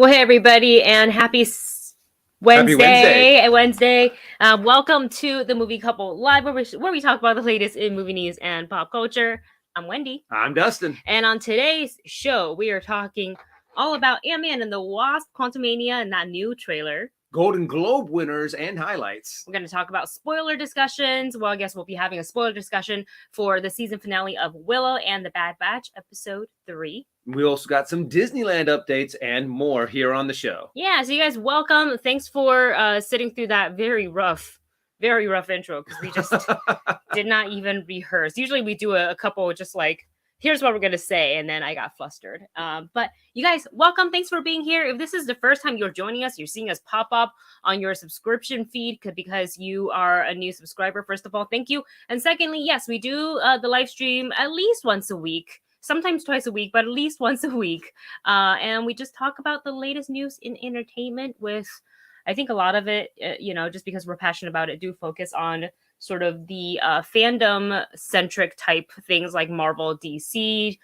Well, hey everybody, and happy Wednesday. Welcome to the Movie Couple Live, where we talk about the latest in movie news and pop culture. I'm Wendy. I'm Dustin. And on today's show, we are talking all about Ant-Man and the Wasp, Quantumania, and that new trailer. Golden Globe winners and highlights. We're going to talk about spoiler discussions. Well, I guess we'll be having a spoiler discussion for the season finale of Willow and the Bad Batch, episode 3. We also got some Disneyland updates and more here on the show. Yeah, so you guys, welcome. Thanks for sitting through that very rough intro, because we just did not even rehearse. Usually we do a couple just like, here's what we're going to say, and then I got flustered. But you guys, welcome. Thanks for being here. If this is the first time you're joining us, you're seeing us pop up on your subscription feed because you are a new subscriber. First of all, thank you. And secondly, yes, we do the live stream at least once a week. Sometimes twice a week, but at least once a week. And we just talk about the latest news in entertainment with, I think a lot of it, just because we're passionate about it, do focus on sort of the fandom-centric type things like Marvel, DC,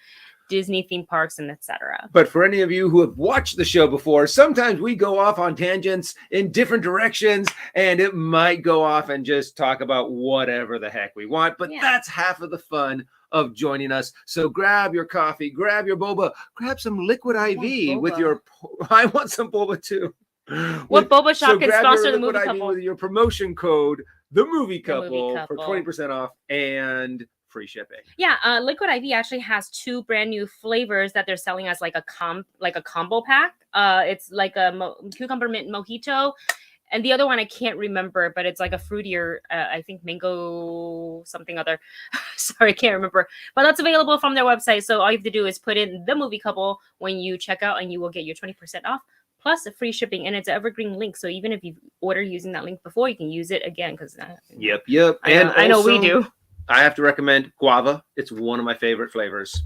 Disney theme parks, and etc. But for any of you who have watched the show before, sometimes we go off on tangents in different directions, and it might go off and just talk about whatever the heck we want. But that's half of the fun of joining us. So grab your coffee, grab your boba, grab some liquid IV with your... I want some boba too. What boba shop can sponsor the Movie Couple? With your promotion code, the Movie Couple, for 20% off and free shipping. Yeah, Liquid IV actually has 2 brand new flavors that they're selling as like a combo pack. It's like a cucumber mint mojito, and the other one I can't remember, but it's like a fruitier, I think mango something other. Sorry, I can't remember. But that's available from their website. So all you have to do is put in the Movie Couple when you check out, and you will get your 20% off plus a free shipping. And it's an evergreen link. So even if you've ordered using that link before, you can use it again. Because Yep. I know we do. I have to recommend guava. It's one of my favorite flavors.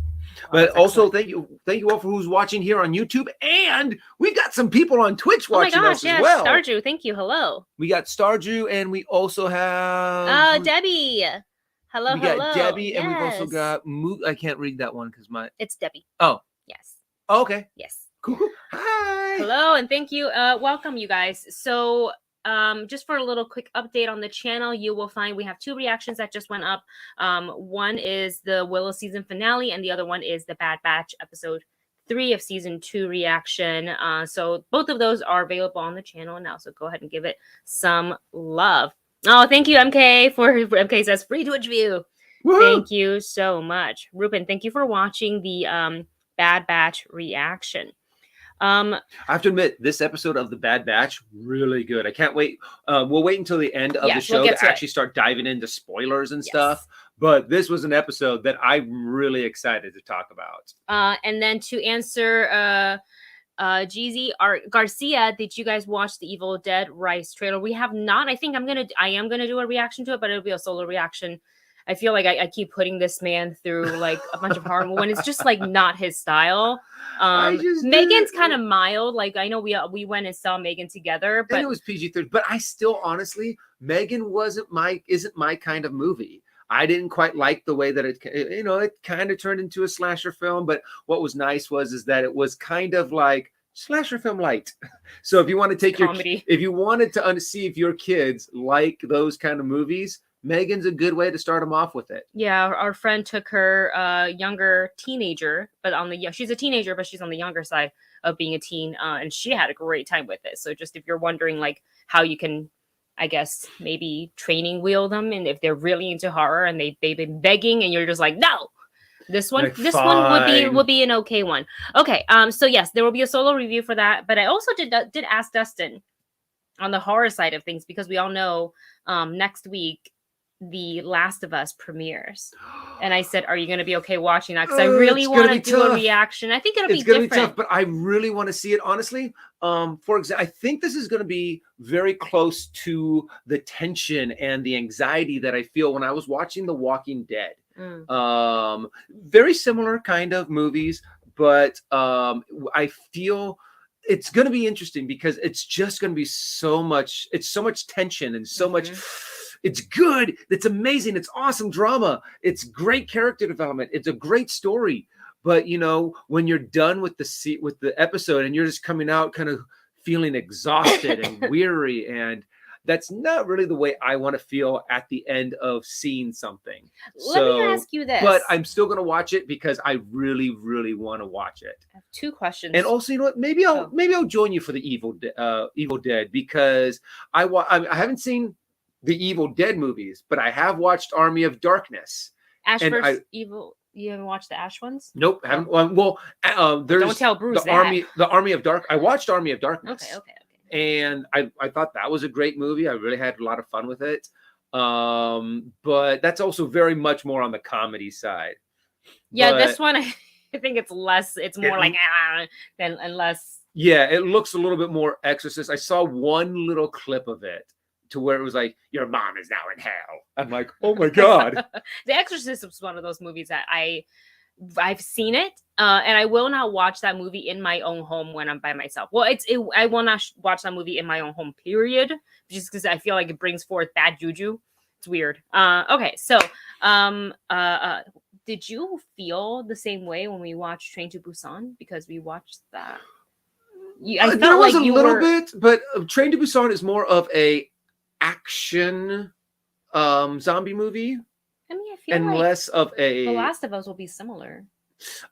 But also, thank you all for who's watching here on YouTube, and we got some people on Twitch watching us as well. Starju, thank you. Hello. We got Starju, and we also have Debbie. Hello. We got Debbie, and we've also got I can't read that one because it's Debbie. Oh, yes. Oh, okay. Yes. Cool. Hi. Hello, and thank you. Welcome, you guys. So, just for a little quick update on the channel, you will find we have 2 reactions that just went up. One is the Willow season finale, and the other one is the Bad Batch episode 3 of season 2 reaction. So both of those are available on the channel now. So go ahead and give it some love. Oh, thank you, MK. MK says free Twitch view. Woo! Thank you so much, Ruben. Thank you for watching the Bad Batch reaction. I have to admit, this episode of the Bad Batch, really good. I can't wait. We'll wait until the end of the show to actually start diving into spoilers and stuff. But this was an episode that I'm really excited to talk about. And then to answer Jeezy Garcia, did you guys watch the Evil Dead Rise trailer? We have not. I think I am gonna do a reaction to it, but it'll be a solo reaction. I feel like I keep putting this man through like a bunch of horror when it's just like not his style. Megan's kind of mild. Like I know we went and saw Megan together, but and it was PG-13. But I still honestly, Megan isn't my kind of movie. I didn't quite like the way that it kind of turned into a slasher film. But what was nice is that it was kind of like slasher film light. So if you want to take if you wanted to see if your kids like those kind of movies, Megan's a good way to start them off with it. Yeah, our friend took her younger teenager, but she's a teenager, but she's on the younger side of being a teen, and she had a great time with it. So just if you're wondering like how you can, I guess maybe training wheel them, and if they're really into horror and they've been begging, and you're just like, no, this one would be an okay one. Okay, so yes, there will be a solo review for that, but I also did ask Dustin on the horror side of things, because we all know next week The Last of Us premieres, and I said, are you going to be okay watching that? Because I really want to do a reaction. I think it'll be different. Be tough, but I really want to see it, honestly. For example, I think this is going to be very close to the tension and the anxiety that I feel when I was watching The Walking Dead. Very similar kind of movies, but I feel it's going to be interesting because it's just going to be so much tension and so much. It's good. It's amazing. It's awesome drama. It's great character development. It's a great story. But when you're done with the episode and you're just coming out kind of feeling exhausted and weary, and that's not really the way I want to feel at the end of seeing something. Let me ask you this. But I'm still going to watch it because I really, really want to watch it. I have 2 questions. And also, you know what? Maybe I'll join you for the Evil Dead, because I haven't seen the Evil Dead movies, but I have watched Army of Darkness. Ash vs. Evil. You haven't watched the Ash ones? Nope, haven't. Well, there's don't tell Bruce the Army of Dark. I watched Army of Darkness. Okay. And I thought that was a great movie. I really had a lot of fun with it. But that's also very much more on the comedy side. Yeah, this one, I think it's less. It's more than less. Yeah, it looks a little bit more Exorcist. I saw one little clip of it to where it was like, your mom is now in hell. I'm like, oh my God. The Exorcist was one of those movies that I've seen it, and I will not watch that movie in my own home when I'm by myself. Well, I will not watch that movie in my own home, period, just because I feel like it brings forth bad juju. It's weird. Okay, so did you feel the same way when we watched Train to Busan? Because we watched that. I there was like a little bit, but Train to Busan is more of a action zombie movie. I mean, I feel and like less of a. The Last of Us will be similar.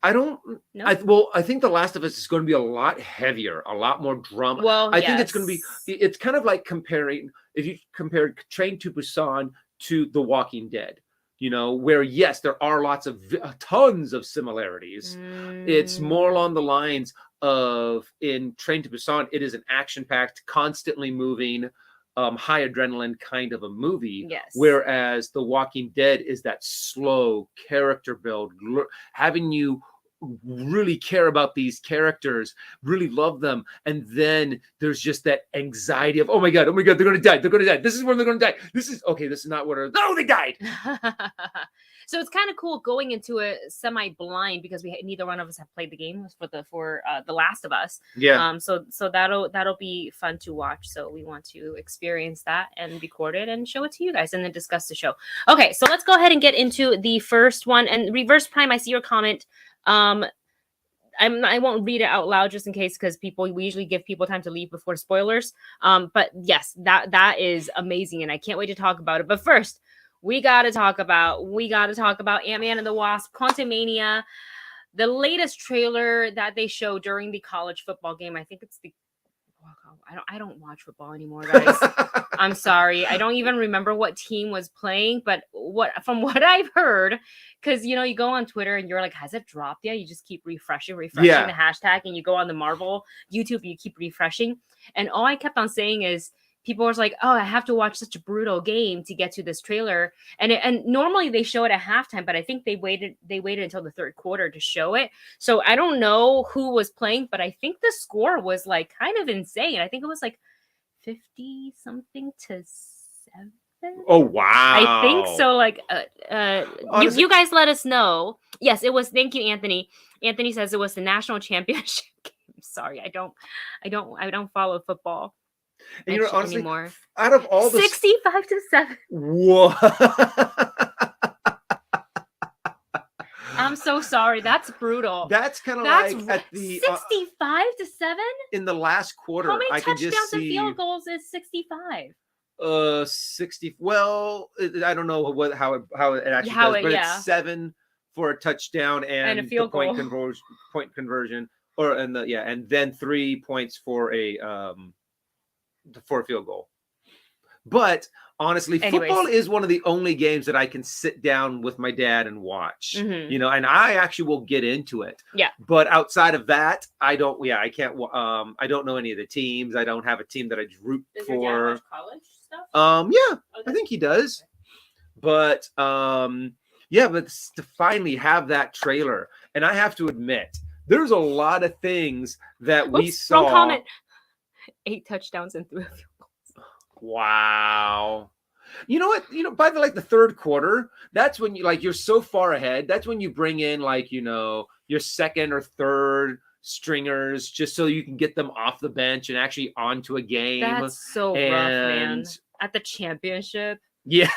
I don't. No? I think The Last of Us is going to be a lot heavier, a lot more drama. Well, I think it's going to be. It's kind of like comparing. If you compare Train to Busan to The Walking Dead, where yes, there are tons of similarities. It's more along the lines of in Train to Busan, it is an action-packed, constantly moving, high adrenaline kind of a movie. Yes. Whereas The Walking Dead is that slow character build, having you really care about these characters, really love them, and then there's just that anxiety of, oh my god, they're gonna die, this is when they're gonna die, this is not what they died. So it's kind of cool going into a semi-blind, because neither one of us have played the game for the Last of Us. Yeah. So that'll be fun to watch. So we want to experience that and record it and show it to you guys and then discuss the show. Okay, so let's go ahead and get into the first one. And Reverse Prime, I see your comment. I won't read it out loud just in case, because we usually give people time to leave before spoilers. But yes, that is amazing, and I can't wait to talk about it. But first, we gotta talk about Ant-Man and the Wasp: Quantumania, the latest trailer that they showed during the college football game. I think it's I don't watch football anymore, guys. I'm sorry. I don't even remember what team was playing, but from what I've heard, because you go on Twitter and you're like, has it dropped yet? You just keep refreshing the hashtag, and you go on the Marvel YouTube, you keep refreshing, and all I kept on saying is, people were like, oh, I have to watch such a brutal game to get to this trailer. And normally they show it at halftime, but I think they waited until the third quarter to show it. So I don't know who was playing, but I think the score was like kind of insane. I think it was like 50 something to 7. Oh, wow. I think so. Like, you guys let us know. Yes, it was. Thank you, Anthony. Anthony says it was the national championship game. Sorry, I don't follow football. And honestly, anymore. Out of all the 65-7. Whoa. I'm so sorry. That's brutal. That's kind of like at the 65-7 in the last quarter. How many I can touchdowns just see and field goals is 65? 60. Well, I don't know how it actually does, but it's 7 for a touchdown and a field goal. point conversion, and then 3 points for a field goal. But honestly, football is one of the only games that I can sit down with my dad and watch. And I actually will get into it. Yeah. But outside of that, I don't. Yeah, I can't. I don't know any of the teams. I don't have a team that I root Does for. Your dad watch college stuff? Yeah, I think he does. Okay. But but to finally have that trailer, and I have to admit, there's a lot of things that we saw. Wrong comment. 8 touchdowns and 3 field goals. Wow. You know what? By the third quarter, that's when you're so far ahead. That's when you bring in your second or third stringers, just so you can get them off the bench and actually onto a game. That's so rough, man. At the championship. Yeah.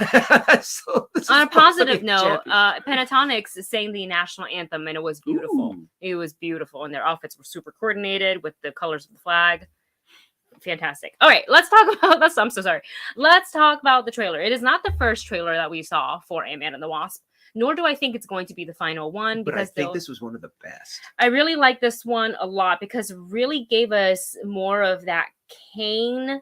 So this On is a positive fucking note, champion. Pentatonics sang the national anthem, and it was beautiful. Ooh. It was beautiful, and their outfits were super coordinated with the colors of the flag. Fantastic. All right, let's talk about this. I'm so sorry. Let's talk about the trailer. It is not the first trailer that we saw for Ant-Man and the Wasp, nor do I think it's going to be the final one. But I Because think this was one of the best. I really like this one a lot because it really gave us more of that Kang.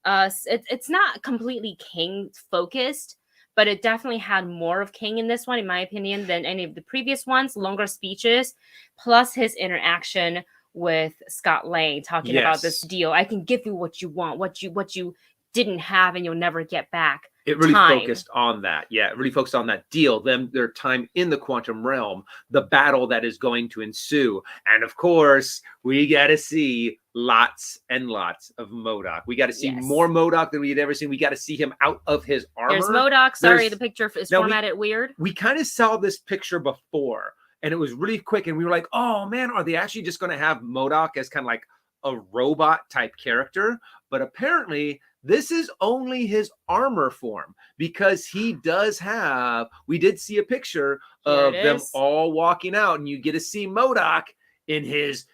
It's not completely Kang focused, but it definitely had more of Kang in this one, in my opinion, than any of the previous ones. Longer speeches, plus his interaction with Scott Lang talking about this Yes. deal. I can give you what you want, what you didn't have, and you'll never get back. It really Time. focused on that. Yeah, it really focused on that deal, their time in the quantum realm, the battle that is going to ensue. And of course, we got to see lots and lots of Modok. We got to see Yes. more Modok than we had ever seen. We got to see him out of his armor. There's Modok. Sorry, There's- the picture is Now formatted weird. We kind of saw this picture before, and it was really quick, and we were like, oh man, are they actually just going to have Modok as kind of like a robot type character? But apparently this is only his armor form, because he does have, we did see a picture of them all walking out, and you get to see Modok in his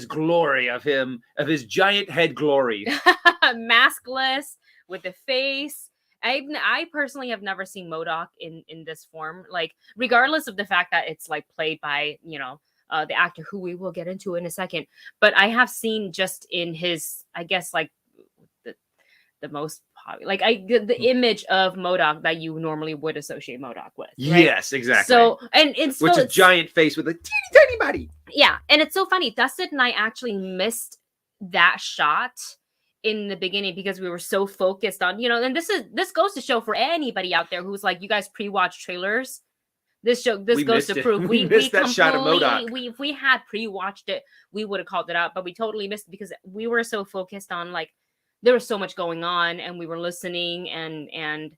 glory of his giant head glory. Maskless with the face. I personally have never seen Modok in this form, like regardless of the fact that it's like played by the actor who we will get into in a second, but I have seen just in his, I guess, like the most popular, like the image of Modok that you normally would associate Modok with. Right? Yes, exactly. So and it's a giant face with a teeny tiny body. Yeah, and it's so funny. Dustin and I actually missed that shot in the beginning because we were so focused on, and this goes to show for anybody out there who's like, you guys pre-watch trailers. This goes to prove we missed that shot of Modok. If we had pre-watched it, we would have called it out, but we totally missed it because we were so focused on, like, there was so much going on, and we were listening and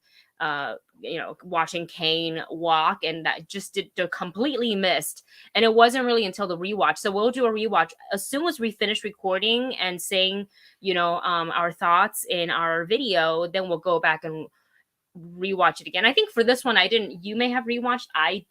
watching Kang walk, and that just completely missed. And it wasn't really until the rewatch. So we'll do a rewatch as soon as we finish recording and saying, our thoughts in our video. Then we'll go back and rewatch it again. I think for this one, I didn't. You may have rewatched.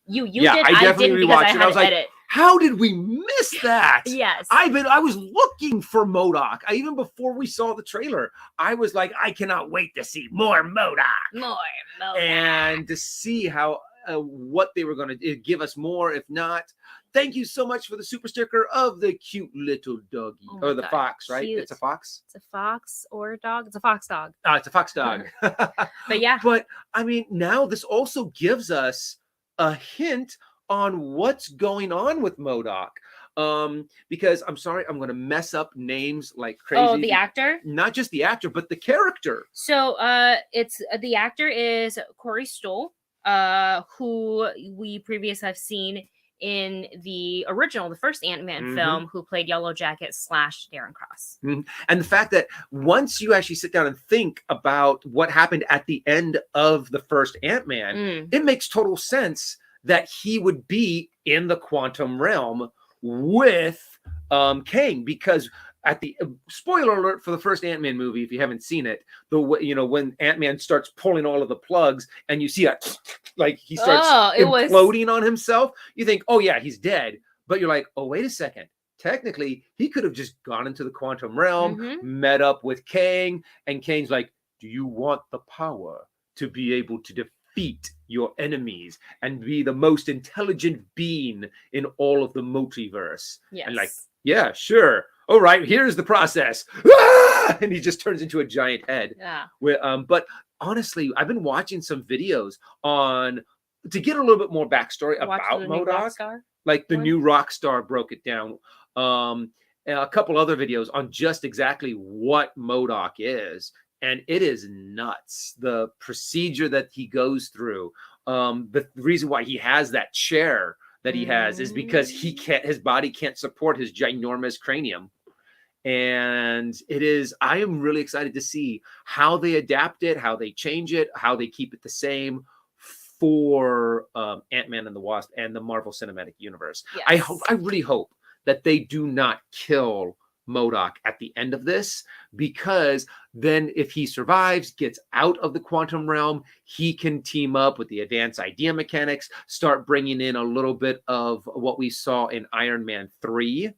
You did. I definitely rewatched it. I was like, edit. How did we miss that? Yes. I was looking for Modok. Even before we saw the trailer, I was like, I cannot wait to see more Modok. More Modok. And to see how what they were going to give us more. If not, thank you so much for the super sticker of the cute little doggy. Or the fox, right? Cute. It's a fox? It's a fox or a dog? It's a fox dog. It's a fox dog. But yeah. But I mean, now this also gives us a hint on what's going on with Modok. Because I'm sorry, I'm going to mess up names like crazy. Oh, the actor? Not just the actor, but the character. So it's the actor is Corey Stoll, who we previously have seen in the first Ant-Man film, who played Yellow Jacket / Darren Cross. And the fact that once you actually sit down and think about what happened at the end of the first Ant-Man, it makes total sense that he would be in the quantum realm with Kang, because at the spoiler alert for the first Ant-Man movie, if you haven't seen it, when Ant-Man starts pulling all of the plugs and you see that, like, he starts imploding on himself, you think, oh yeah, he's dead. But you're like, oh, wait a second. Technically, he could have just gone into the quantum realm, met up with Kang, and Kang's like, do you want the power to be able to defeat your enemies and be the most intelligent being in all of the multiverse? Yes. And like, yeah, sure. All right, here's the process. Ah! And he just turns into a giant head. Yeah. But honestly, I've been watching some videos to get a little bit more backstory about Modok. Like the new Rockstar broke it down. And a couple other videos on just exactly what Modok is. And it is nuts. The procedure that he goes through. The reason why he has that chair that he has is because his body can't support his ginormous cranium. And I am really excited to see how they adapt it, how they change it, how they keep it the same for Ant-Man and the Wasp and the Marvel Cinematic Universe. Yes. I really hope that they do not kill Modok at the end of this, because then if he survives, gets out of the quantum realm, he can team up with the advanced idea mechanics, start bringing in a little bit of what we saw in Iron Man 3.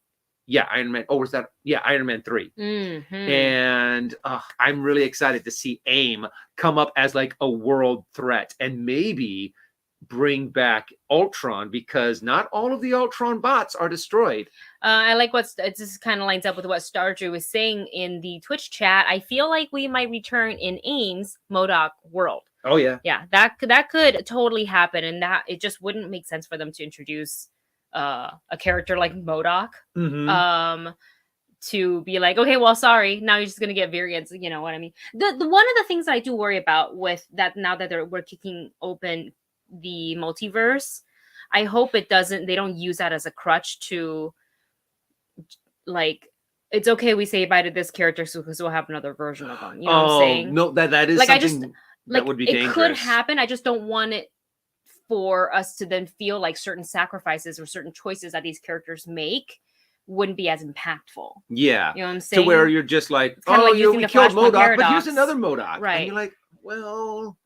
Yeah, Iron Man. Oh, was that? Yeah, Iron Man 3. Mm-hmm. And I'm really excited to see AIM come up as like a world threat and maybe bring back Ultron, because not all of the Ultron bots are destroyed. I like it just kind of lines up with what Stardew was saying in the Twitch chat. I feel like we might return in AIM's Modok world. Oh yeah. Yeah, that could totally happen, and that it just wouldn't make sense for them to introduce a character like Modok. Mm-hmm. To be like, okay, well, sorry, now you're just gonna get variants. You know what I mean? The one of the things I do worry about with that, now that we're kicking open the multiverse, I hope they don't use that as a crutch to, like, it's okay, we say bye to this character because we'll have another version of them. You know what I'm saying? No, that is like, something that would be it dangerous. could happen. I just don't want it for us to then feel like certain sacrifices or certain choices that these characters make wouldn't be as impactful. Yeah. You know what I'm saying? To where you're just like, like we killed Modok, paradox. but here's another Modok. Right. And you're like, well,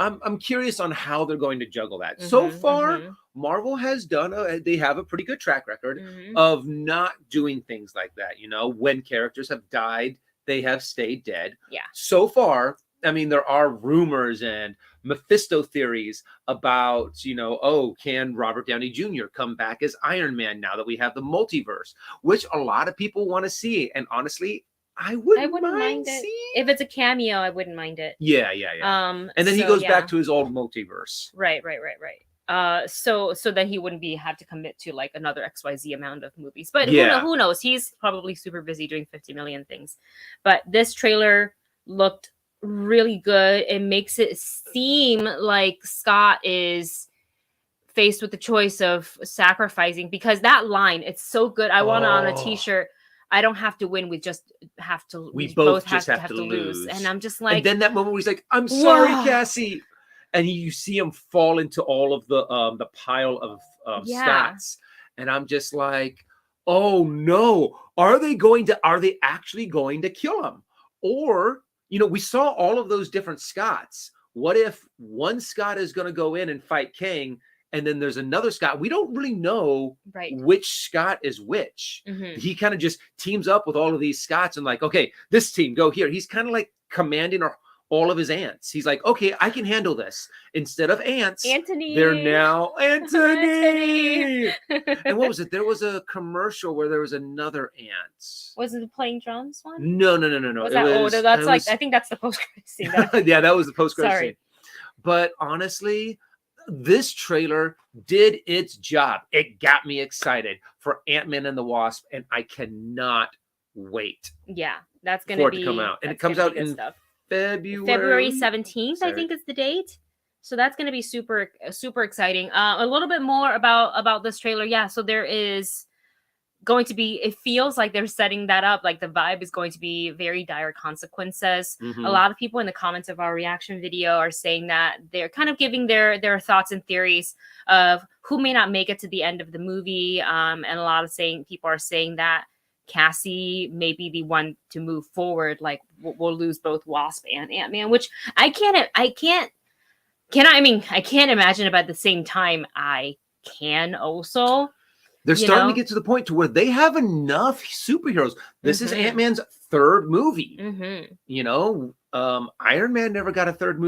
I'm curious on how they're going to juggle that. So far, Marvel has they have a pretty good track record of not doing things like that. You know, when characters have died, they have stayed dead. Yeah. So far, I mean, there are rumors and Mephisto theories about, you know, can Robert Downey Jr. come back as Iron Man now that we have the multiverse, which a lot of people want to see. And honestly, I wouldn't mind it. Seeing. If it's a cameo, I wouldn't mind it. Yeah. And then he goes back to his old multiverse. Right. So then he wouldn't have to commit to like another XYZ amount of movies. But who knows? He's probably super busy doing 50 million things. But this trailer looked really good. It makes it seem like Scott is faced with the choice of sacrificing, because that line, it's so good. I want it on a t-shirt. I don't have to win. We just have to. We both have to lose. And I'm just like. And then that moment where he's like, "I'm sorry, Cassie," and you see him fall into all of the pile of stats, and I'm just like, "Oh no! Are they actually going to kill him?" Or, you know, we saw all of those different Scotts. What if one Scott is going to go in and fight Kang? And then there's another Scott. We don't really know which Scott is which. He kind of just teams up with all of these Scotts and like, okay, this team, go here. He's kind of like commanding all of his ants. He's like, okay, I can handle this. Instead of ants, Anthony. They're now Anthony. And what was it? There was a commercial where there was another ant. Was it the playing drums one? No. I think that's the post-credit scene. Yeah, that was the post-credit scene. But honestly, this trailer did its job. It got me excited for Ant-Man and the Wasp, and I cannot wait. Yeah, that's going to come out. And it comes out in February 17th, I think is the date. So that's going to be super, super exciting. A little bit more about this trailer. Yeah, so there is going to be, it feels like they're setting that up. Like the vibe is going to be very dire consequences. A lot of people in the comments of our reaction video are saying that they're kind of giving their thoughts and theories of who may not make it to the end of the movie. And a lot of people are saying that Cassie may be the one to move forward. Like we'll lose both Wasp and Ant-Man, which I can't imagine, but at the same time, I can also. They're starting to get to the point to where they have enough superheroes. This is Ant-Man's third movie. You know, Iron Man never got a fourth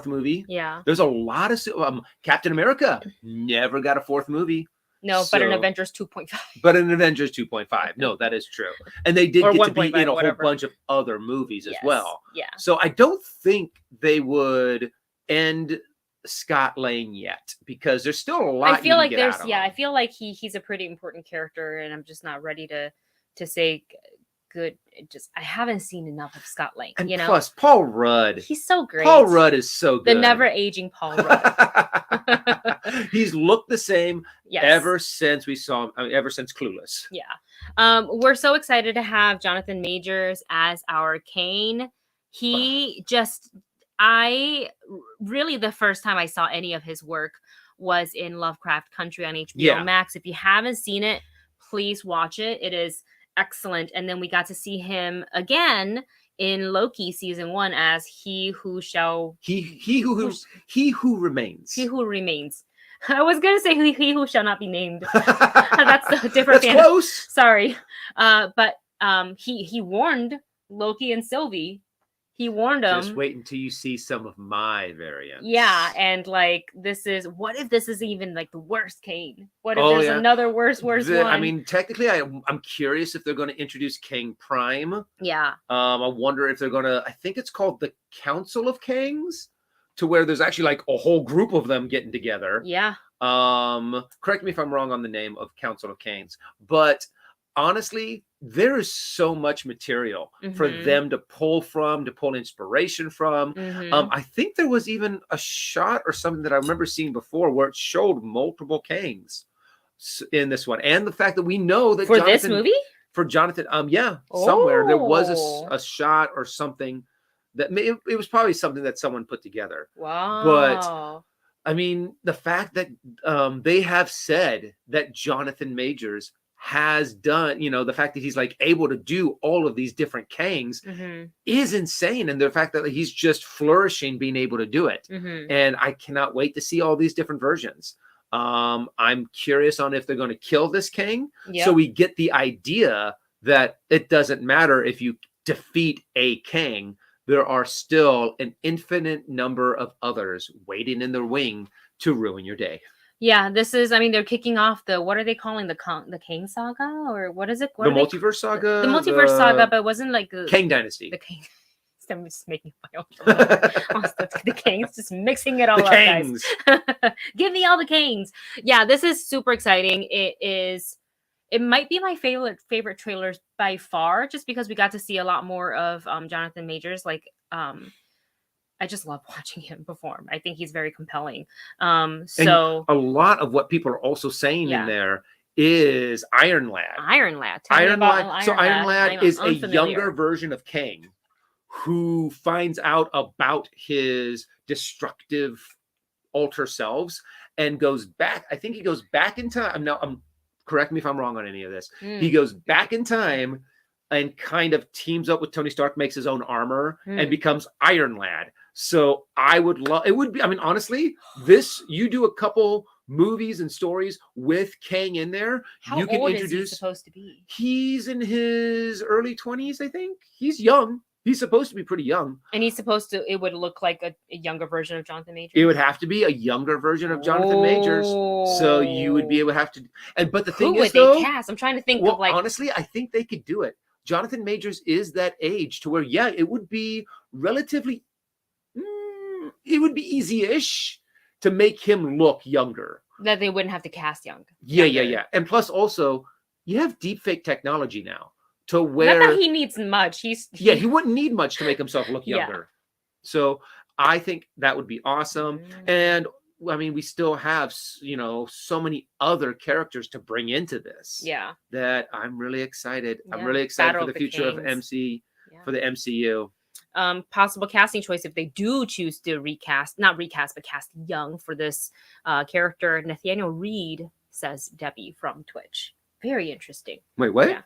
movie. Yeah. There's a lot of Captain America never got a fourth movie. No, but in Avengers 2.5. But in Avengers 2.5. No, that is true. And they did get to be in a whole bunch of other movies as well. Yeah. So I don't think they would end Scott Lang yet, because there's still a lot. I feel like I feel like he's a pretty important character, and I'm just not ready to say good. I haven't seen enough of Scott Lang. And plus Paul Rudd, he's so great. Paul Rudd is so good. The never aging Paul Rudd. He's looked the same ever since we saw him. Ever since Clueless. Yeah. We're so excited to have Jonathan Majors as our Kane. The first time I saw any of his work was in Lovecraft Country on HBO Max. If you haven't seen it, please watch it. It is excellent. And then we got to see him again in Loki season 1 as he who remains. He who remains. I was gonna say he who shall not be named. That's a different. That's close. Sorry, but he warned Loki and Sylvie. He warned them. Just wait until you see some of my variants. Yeah, and like what if this is even like the worst Kang? What if there's another worse one? I mean, technically, I'm curious if they're going to introduce Kang Prime. Yeah. I wonder if they're going to. I think it's called the Council of Kangs, to where there's actually like a whole group of them getting together. Yeah. Correct me if I'm wrong on the name of Council of Kangs, but honestly, there is so much material for them to pull inspiration from. I think there was even a shot or something that I remember seeing before where it showed multiple Kangs in this one, and the fact that we know that for this movie, for Jonathan, somewhere there was a shot or something that it was probably something that someone put together. Wow! But I mean, the fact that they have said that Jonathan Majors has done, the fact that he's like able to do all of these different Kangs is insane. And the fact that he's just flourishing being able to do it. And I cannot wait to see all these different versions. I'm curious on if they're going to kill this Kang. So we get the idea that it doesn't matter if you defeat a Kang, there are still an infinite number of others waiting in the wing to ruin your day. Yeah, this is, I mean, they're kicking off what are they calling the Kang saga? Or what is it? The Multiverse saga? The Multiverse saga, but it wasn't like the Kang Dynasty. The Kang. I'm just making my own. The Kangs, just mixing it all up, Kangs. Guys. Give me all the Kangs. Yeah, this is super exciting. It might be my favorite trailers by far, just because we got to see a lot more of Jonathan Majors. Like, I just love watching him perform. I think he's very compelling. So and a lot of what people are also saying in there is Iron Lad. Iron Lad. Iron Lad is a younger version of Kang who finds out about his destructive alter selves and goes back. I think he goes back in time. Correct me if I'm wrong on any of this. He goes back in time and kind of teams up with Tony Stark, makes his own armor, and becomes Iron Lad. So I would love, it would be, I mean, honestly, you do a couple movies and stories with Kang in there. How you can old introduce, is he supposed to be? He's in his early 20s, I think. He's young. He's supposed to be pretty young. And it would look like a younger version of Jonathan Majors? It would have to be a younger version of Jonathan Majors. So you would be able to have to, but the thing is, who would they cast? I'm trying to think of like. Honestly, I think they could do it. Jonathan Majors is that age to where, it would be relatively, it would be easy-ish to make him look younger. That they wouldn't have to cast younger. Yeah. And plus also, you have deepfake technology now to where. Not that he needs much. He wouldn't need much to make himself look younger. So I think that would be awesome. And I mean, we still have, so many other characters to bring into this. Yeah. That I'm really excited. I'm really excited for the future of for the MCU. Possible casting choice if they do choose to not recast, but cast young for this character. Nathaniel Reed, says Debbie from Twitch. Very interesting. Wait, what? Yeah.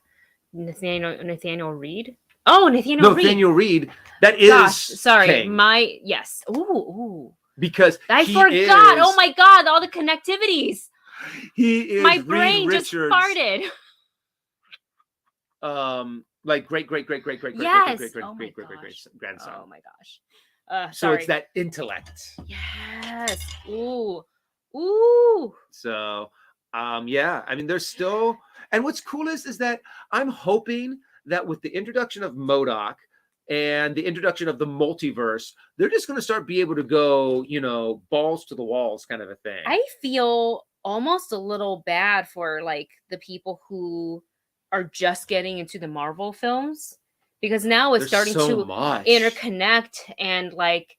Nathaniel Reed? Oh, Nathaniel Reed. Nathaniel Reed. That is. Gosh, sorry. Kang. Yes. Ooh. Because I forgot. Oh my God, all the connectivities. He is. My brain just farted. Like great grandson. Oh my gosh. So it's that intellect. Yes. Ooh. So, I mean, there's still, and what's cool is that I'm hoping that with the introduction of Modok and the introduction of the multiverse, they're just going to start be able to go, balls to the walls kind of a thing. I feel almost a little bad for like the people who are just getting into the Marvel films, because now it's starting to interconnect and like,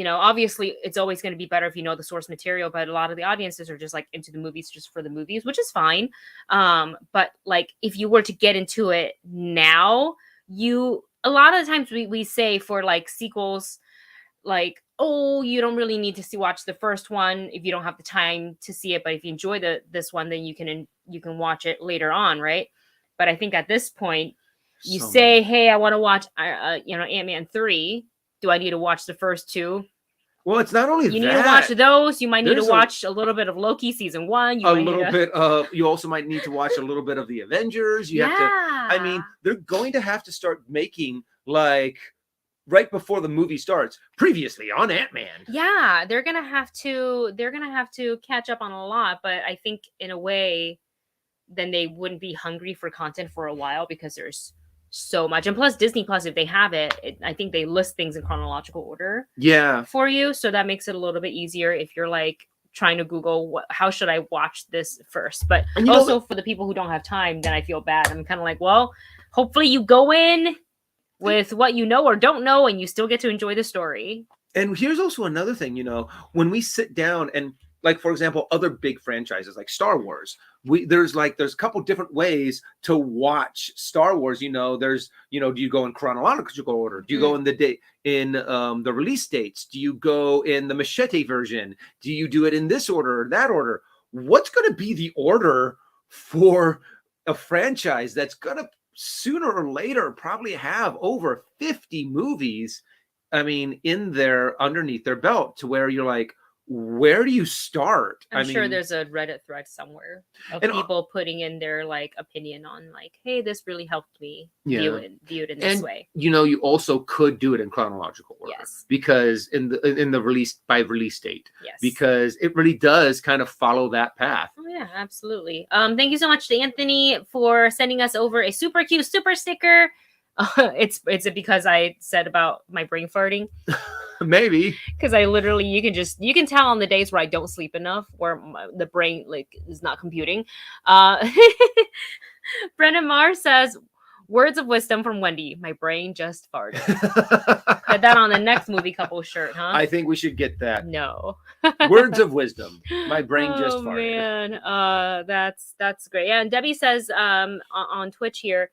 obviously it's always going to be better if you know the source material, but a lot of the audiences are just like into the movies just for the movies, which is fine. But like if you were to get into it now, a lot of the times we say for like sequels, like, oh, you don't really need to watch the first one if you don't have the time to see it, but if you enjoy this one, then you can watch it later on, right? But I think at this point, you So say, many. hey, I want to watch, Ant-Man 3. Do I need to watch the first 2? Well, it's not only You need to watch that. those. You might need to There's watch a little bit of Loki season 1. You a might little need to... bit of, you also might need to watch a little bit of the Avengers. You have to, I mean, they're going to have to start making, like, right before the movie starts, previously on Ant-Man. Yeah, they're gonna have to catch up on a lot, but I think in a way, then they wouldn't be hungry for content for a while because there's so much. And plus Disney Plus, if they have it, I think they list things in chronological order Yeah. for you, so that makes it a little bit easier if you're like trying to Google how should I watch this first. But also for the people who don't have time, then I feel bad. I'm kind of like, well, hopefully you go in with what you know or don't know, and you still get to enjoy the story. And here's also another thing, when we sit down and, like, for example, other big franchises like Star Wars, there's a couple different ways to watch Star Wars. There's, do you go in chronological order? Do you go in the release dates? Do you go in the machete version? Do you do it in this order or that order? What's going to be the order for a franchise that's going to sooner or later probably have over 50 movies, underneath their belt, to where you're like, where do you start? I'm sure there's a Reddit thread somewhere of people putting in their like opinion on like, hey, this really helped me view it in this way. You also could do it in chronological order. Yes. Because in the release date. Yes. Because it really does kind of follow that path. Oh yeah, absolutely. Thank you so much to Anthony for sending us over a super cute super sticker. It's because I said about my brain farting. Maybe because I literally you can tell on the days where I don't sleep enough, where the brain like is not computing. Brennan Marr says, "Words of wisdom from Wendy. My brain just farted." Put that on the next movie couple shirt, huh? I think we should get that. No. Words of wisdom. My brain just farted. Man, that's great. Yeah, and Debbie says on Twitch here,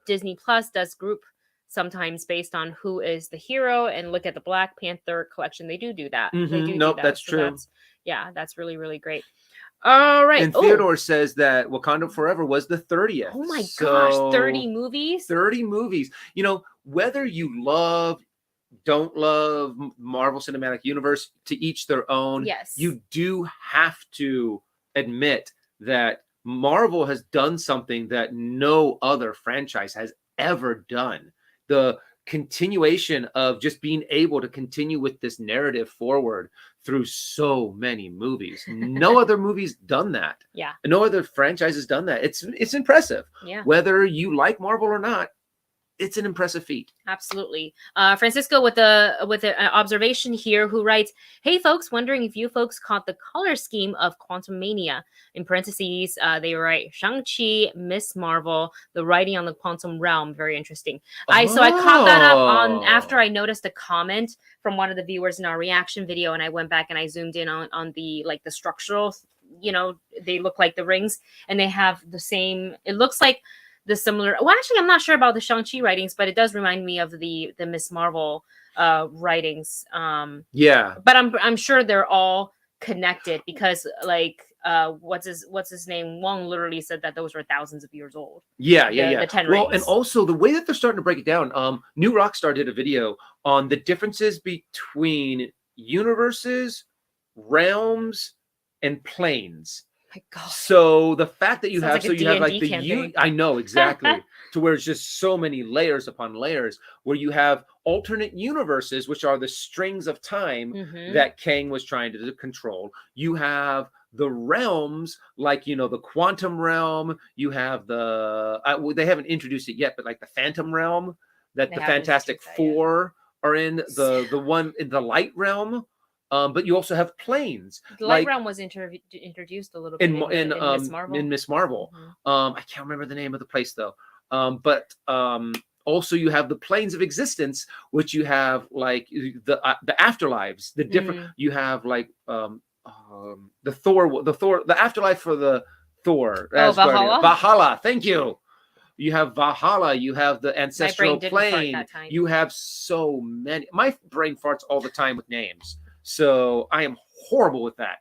Disney Plus does group sometimes based on who is the hero, and look at the Black Panther collection. They do that. Mm-hmm. They do nope, do that. that's so true. That's really, really great. All right. And Theodore says that Wakanda Forever was the 30th. Oh my gosh, 30 movies? 30 movies. Whether you don't love Marvel Cinematic Universe, to each their own. Yes. You do have to admit that Marvel has done something that no other franchise has ever done. The continuation of just being able to continue with this narrative forward through so many movies. No other movie's done that. Yeah. No other franchise has done that. It's impressive. Yeah. Whether you like Marvel or not, it's an impressive feat. Absolutely. Francisco with an observation here, who writes, "Hey folks, wondering if you folks caught the color scheme of Quantumania." In parentheses, they write Shang-Chi, Miss Marvel, the writing on the quantum realm. Very interesting. I caught that up after I noticed a comment from one of the viewers in our reaction video, and I went back and I zoomed in on the like the structural, they look like the rings, and they have the same, it looks like the similar, well, actually, I'm not sure about the Shang-Chi writings, but it does remind me of the Miss Marvel writings. Yeah. But I'm sure they're all connected, because like what's his name? Wong literally said that those were thousands of years old. Yeah. The 10 well, rings. And also the way that they're starting to break it down, New Rockstar did a video on the differences between universes, realms, and planes. My God. So the fact that you Sounds have, like you have like the campaign. I know exactly, to where it's just so many layers upon layers, where you have alternate universes, which are the strings of time that Kang was trying to control. You have the realms, like the quantum realm. You have the they haven't introduced it yet, but like the Phantom realm, that the Fantastic Four are in, the one in the light realm. But you also have planes. The light realm was introduced a little bit in Miss Marvel. In Miss Marvel. I can't remember the name of the place though. But also you have the planes of existence, which you have like the afterlives. The different you have like the afterlife for the Thor. Valhalla. Valhalla. Thank you. You have Valhalla. You have the ancestral plane. You have so many. My brain farts all the time with names. So I am horrible with that.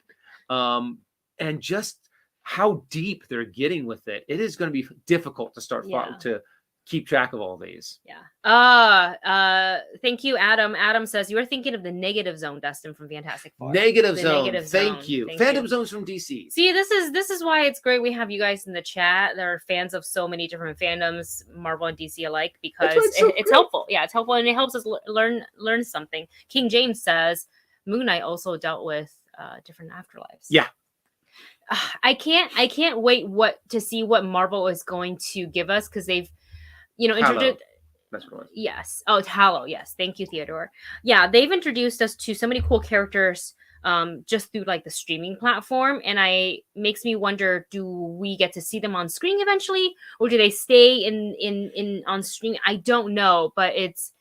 And just how deep they're getting with it. It is going to be difficult to start to keep track of all these. Yeah. Thank you, Adam. Adam says you were thinking of the Negative Zone, Dustin, from Fantastic Four. Negative Zone. Thank you. Phantom Zone's from DC. See, this is why it's great we have you guys in the chat. There are fans of so many different fandoms, Marvel and DC alike, because it's helpful. Yeah, it's helpful, and it helps us learn something. King James says Moon Knight also dealt with different afterlives. Yeah. I can't wait to see what Marvel is going to give us, because they've introduced. That's what it was. Yes. Oh, it's Hallow. Yes. Thank you, Theodore. Yeah, they've introduced us to so many cool characters just through like the streaming platform, and makes me wonder, do we get to see them on screen eventually, or do they stay in on stream? I don't know, but it's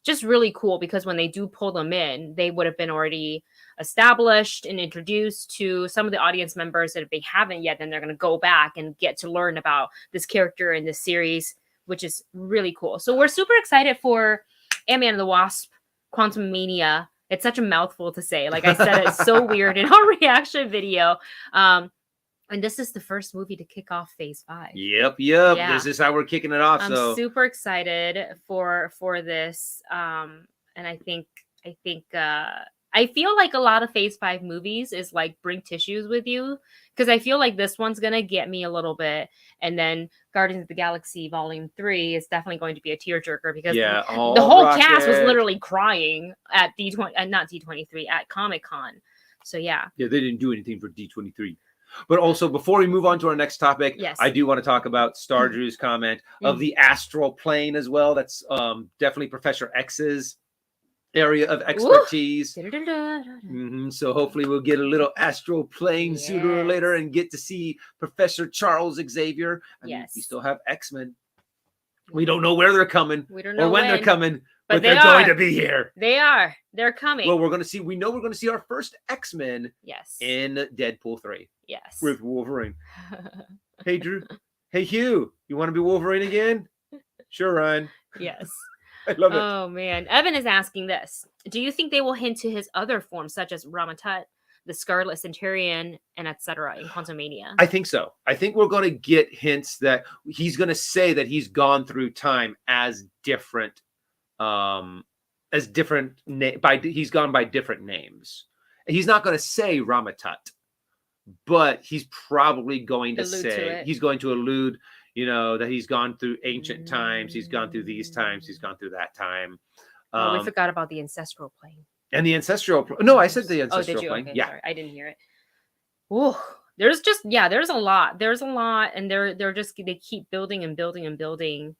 just really cool, because when they do pull them in, they would have been already established and introduced to some of the audience members that if they haven't yet, then they're going to go back and get to learn about this character in this series, which is really cool. So we're super excited for Ant-Man and the Wasp, Quantumania. It's such a mouthful to say. Like I said, it's so weird in our reaction video. And this is the first movie to kick off Phase 5. Yep. Yeah. This is how we're kicking it off. I'm super excited for this. And I feel like a lot of Phase 5 movies is like bring tissues with you, because I feel like this one's gonna get me a little bit, and then Guardians of the Galaxy Volume 3 is definitely going to be a tearjerker, because the whole cast was literally crying at not D23 at Comic-Con. So yeah, they didn't do anything for D23. But also, before we move on to our next topic, I do want to talk about Star Drew's comment of the astral plane as well. That's definitely Professor X's area of expertise. So hopefully we'll get a little astral plane sooner or later and get to see Professor Charles Xavier. I mean, we still have X-Men. We don't know where they're coming. We don't know or when they're coming, but they're going to be here. They're coming. Well, we're going to see our first X-Men in Deadpool 3. Yes. With Wolverine. Hey, Drew. Hey, Hugh. You want to be Wolverine again? Sure, Ryan. Yes. I love it. Oh, man. Evan is asking this. Do you think they will hint to his other forms, such as Ramatut, the Scarlet Centurion, and etc. in Quantumania? I think so. I think we're going to get hints that he's going to say that he's gone through time as different, he's gone by different names. He's not going to say Ramatut, but he's probably going to he's going to allude, that he's gone through ancient times, he's gone through these times, he's gone through that time. We forgot about the ancestral plane. And the ancestral no, I said the ancestral plane. Okay, sorry. I didn't hear it. Oh, there's a lot. And they keep building and building and building.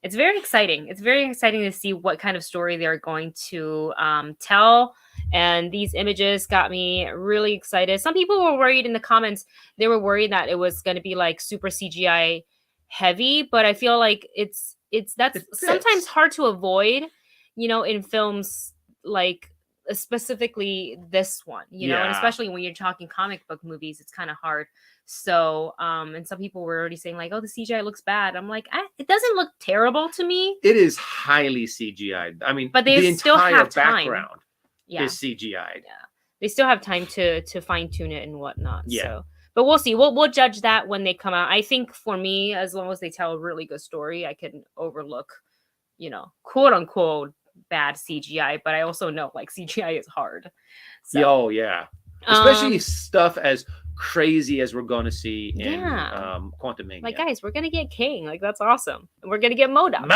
It's very exciting. It's very exciting to see what kind of story they're going to tell. And these images got me really excited. Some people were worried in the comments. They were worried that it was going to be like super CGI heavy, but I feel like it's sometimes hard to avoid, in films like specifically this one, and especially when you're talking comic book movies, it's kind of hard. So, and some people were already saying like, oh, the CGI looks bad. I'm like, it doesn't look terrible to me. It is highly CGI. I mean, but they the still entire have time. Background is CGI. Yeah, they still have time to fine tune it and whatnot. Yeah. So, but we'll see. We'll judge that when they come out. I think for me, as long as they tell a really good story, I can overlook, quote unquote bad CGI. But I also know like CGI is hard. So. Oh yeah, especially stuff as crazy as we're going to see in Quantumania. Like, guys, we're gonna get Kang. Like, that's awesome. And we're gonna get Modok.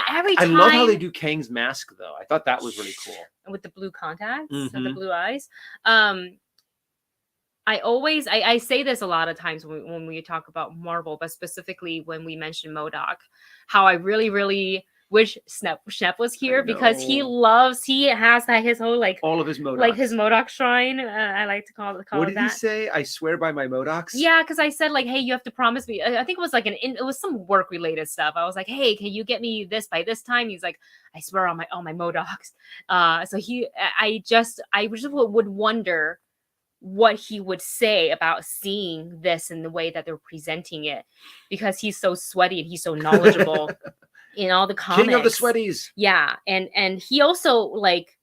Every time. I love how they do Kang's mask though. I thought that was really cool. With the blue contacts and the blue eyes. I say this a lot of times when we talk about Marvel, but specifically when we mention Modok, how I really, really wish Shep was here, because he has that his whole like all of his Modoks. Like his Modok shrine. I like to call it that. What did he say? I swear by my Modoks. Yeah, because I said like, hey, you have to promise me. I think it was like it was some work related stuff. I was like, hey, can you get me this by this time? He's like, I swear on my Modoks. So I just would wonder what he would say about seeing this in the way that they're presenting it, because he's so sweaty and he's so knowledgeable. In all the comics. King of the Sweaties. Yeah. And he also like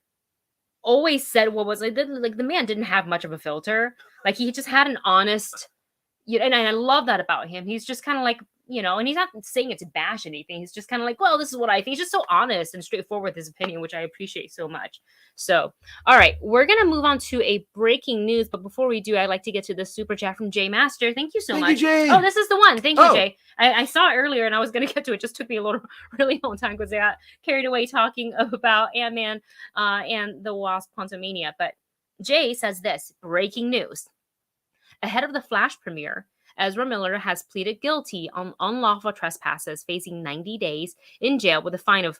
always said what was like the man didn't have much of a filter. Like he just had an honest, and I love that about him. He's just kind of like, and he's not saying it to bash anything. He's just kind of like, well, this is what I think. He's just so honest and straightforward with his opinion, which I appreciate so much. So, all right, we're going to move on to a breaking news. But before we do, I'd like to get to the super chat from Jay Master. Thank you so much. You, Jay. Oh, this is the one. Thank you, Jay. I saw it earlier and I was going to get to it. It just took me a really long time because I got carried away talking about Ant-Man and the Wasp Quantumania. But Jay says this, breaking news. Ahead of the Flash premiere, Ezra Miller has pleaded guilty on unlawful trespasses, facing 90 days in jail with a fine of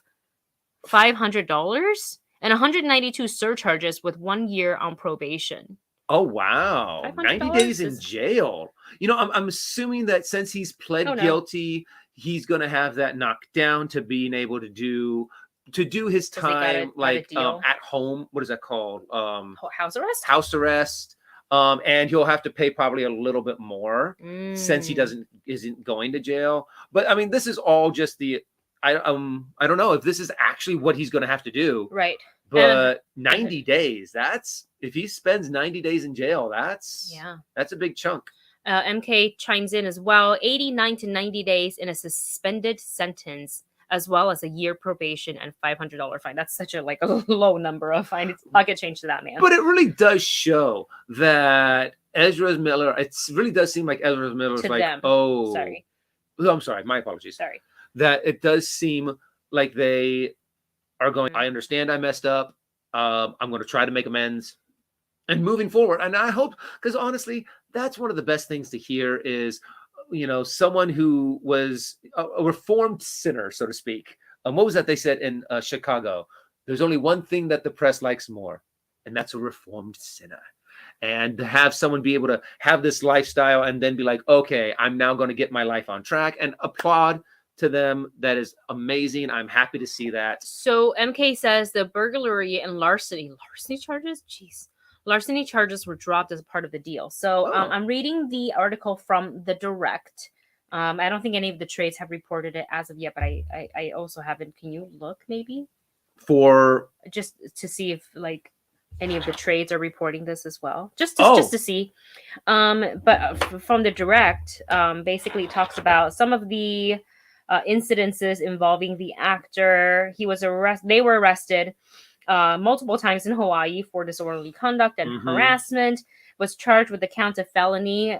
$500 and 192 surcharges with 1 year on probation. Oh, wow. 90 days in jail. I'm assuming that since he's pled guilty, he's going to have that knocked down to being able to do his time at home. What is that called? House arrest? House arrest. And he'll have to pay probably a little bit more since he isn't going to jail. But I mean, this is all just I don't know if this is actually what he's going to have to do. Right. But 90 days, if he spends 90 days in jail, that's a big chunk. MK chimes in as well. 89 to 90 days in a suspended sentence, as well as a year probation and $500 fine. That's such a low number of fine. It's pocket change to that man. But it really does show that Ezra Miller. It really does seem like Ezra Miller is like, them. Oh, sorry. I'm sorry. My apologies. Sorry. That it does seem like they are going. I understand I messed up. I'm going to try to make amends and moving forward. And I hope, because honestly, that's one of the best things to hear is, someone who was a reformed sinner, so to speak. What was that they said in Chicago? There's only one thing that the press likes more, and that's a reformed sinner. And to have someone be able to have this lifestyle and then be like, okay, I'm now going to get my life on track, and applaud to them. That is amazing. I'm happy to see that. So MK says the burglary and larceny charges? Jeez. Larceny charges were dropped as a part of the deal. So I'm reading the article from The Direct. I don't think any of the trades have reported it as of yet, but I also haven't. Can you look maybe? For just to see if any of the trades are reporting this as well. Just to see. But from The Direct, basically it talks about some of the incidences involving the actor. They were arrested multiple times in Hawaii for disorderly conduct and harassment, was charged with the count of felony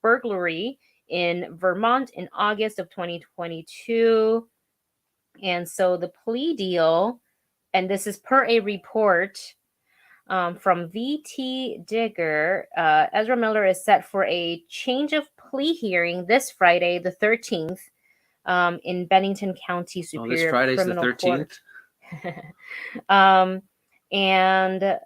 burglary in Vermont in August of 2022. And so the plea deal, and this is per a report from VT Digger, Ezra Miller is set for a change of plea hearing this Friday, the 13th, in Bennington County Superior this Friday's Criminal the 13th? Court. And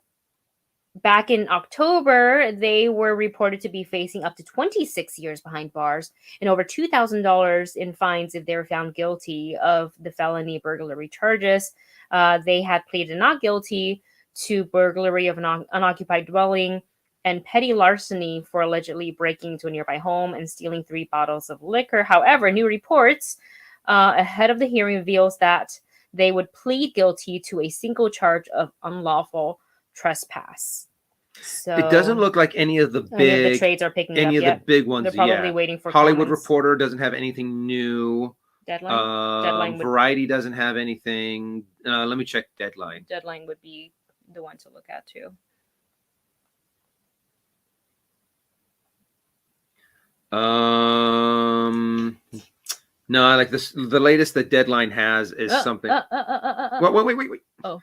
back in October, they were reported to be facing up to 26 years behind bars and over $2,000 in fines if they were found guilty of the felony burglary charges. They had pleaded not guilty to burglary of an unoccupied dwelling and petty larceny for allegedly breaking into a nearby home and stealing 3 bottles of liquor. However, new reports ahead of the hearing reveals that they would plead guilty to a single charge of unlawful trespass. So it doesn't look like any of the big trades are picking any up of yet. the big ones. They're probably waiting for Hollywood comments. Reporter doesn't have anything new. Deadline Variety doesn't have anything. Let me check Deadline. Deadline would be the one to look at too. No, like this. The latest that Deadline has is something. Wait. Oh,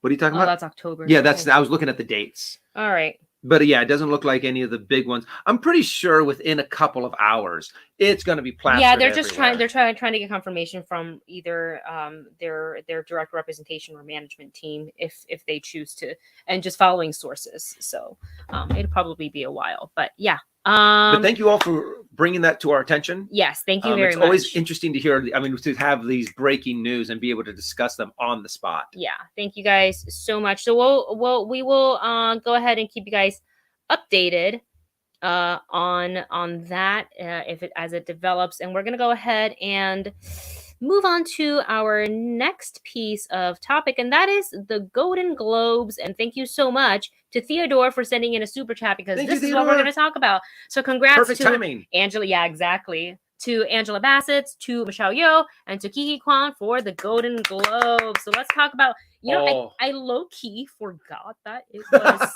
what are you talking about? That's October. Yeah, I was looking at the dates. All right. But yeah, it doesn't look like any of the big ones. I'm pretty sure within a couple of hours, it's going to be plastered. Yeah, they're just everywhere. trying to get confirmation from either their direct representation or management team if they choose to, and just following sources. So it'll probably be a while, but yeah. But thank you all for bringing that to our attention. Yes, thank you very much. It's always interesting to hear. I mean, to have these breaking news and be able to discuss them on the spot. Yeah, thank you guys so much. So we will go ahead and keep you guys updated on that as it develops, and we're gonna go ahead and move on to our next piece of topic, and that is the Golden Globes. And thank you so much to Theodore for sending in a super chat, because this is what we're going to talk about. So congrats Perfect to timing. Angela. Yeah, exactly. To Angela Bassett, to Michelle Yeoh, and to Kiki Kwan for the Golden Globes. So let's talk about, I low-key forgot that it was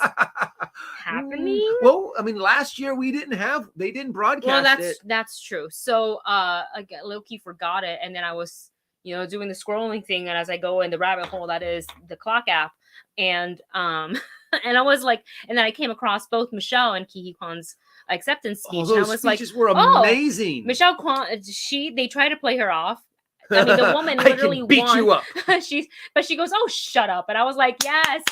happening. Well, I mean, last year they didn't broadcast it. That's true. So I low-key forgot it, and then I was, doing the scrolling thing, and as I go in the rabbit hole that is the clock app, and and I was like, and then I came across both Michelle and Kiki Kwan's acceptance speech, and I was like, were amazing. Michelle Kwan, they tried to play her off. I mean, the woman literally I can beat won. You up. But she goes, "Oh, shut up!" And I was like, "Yes."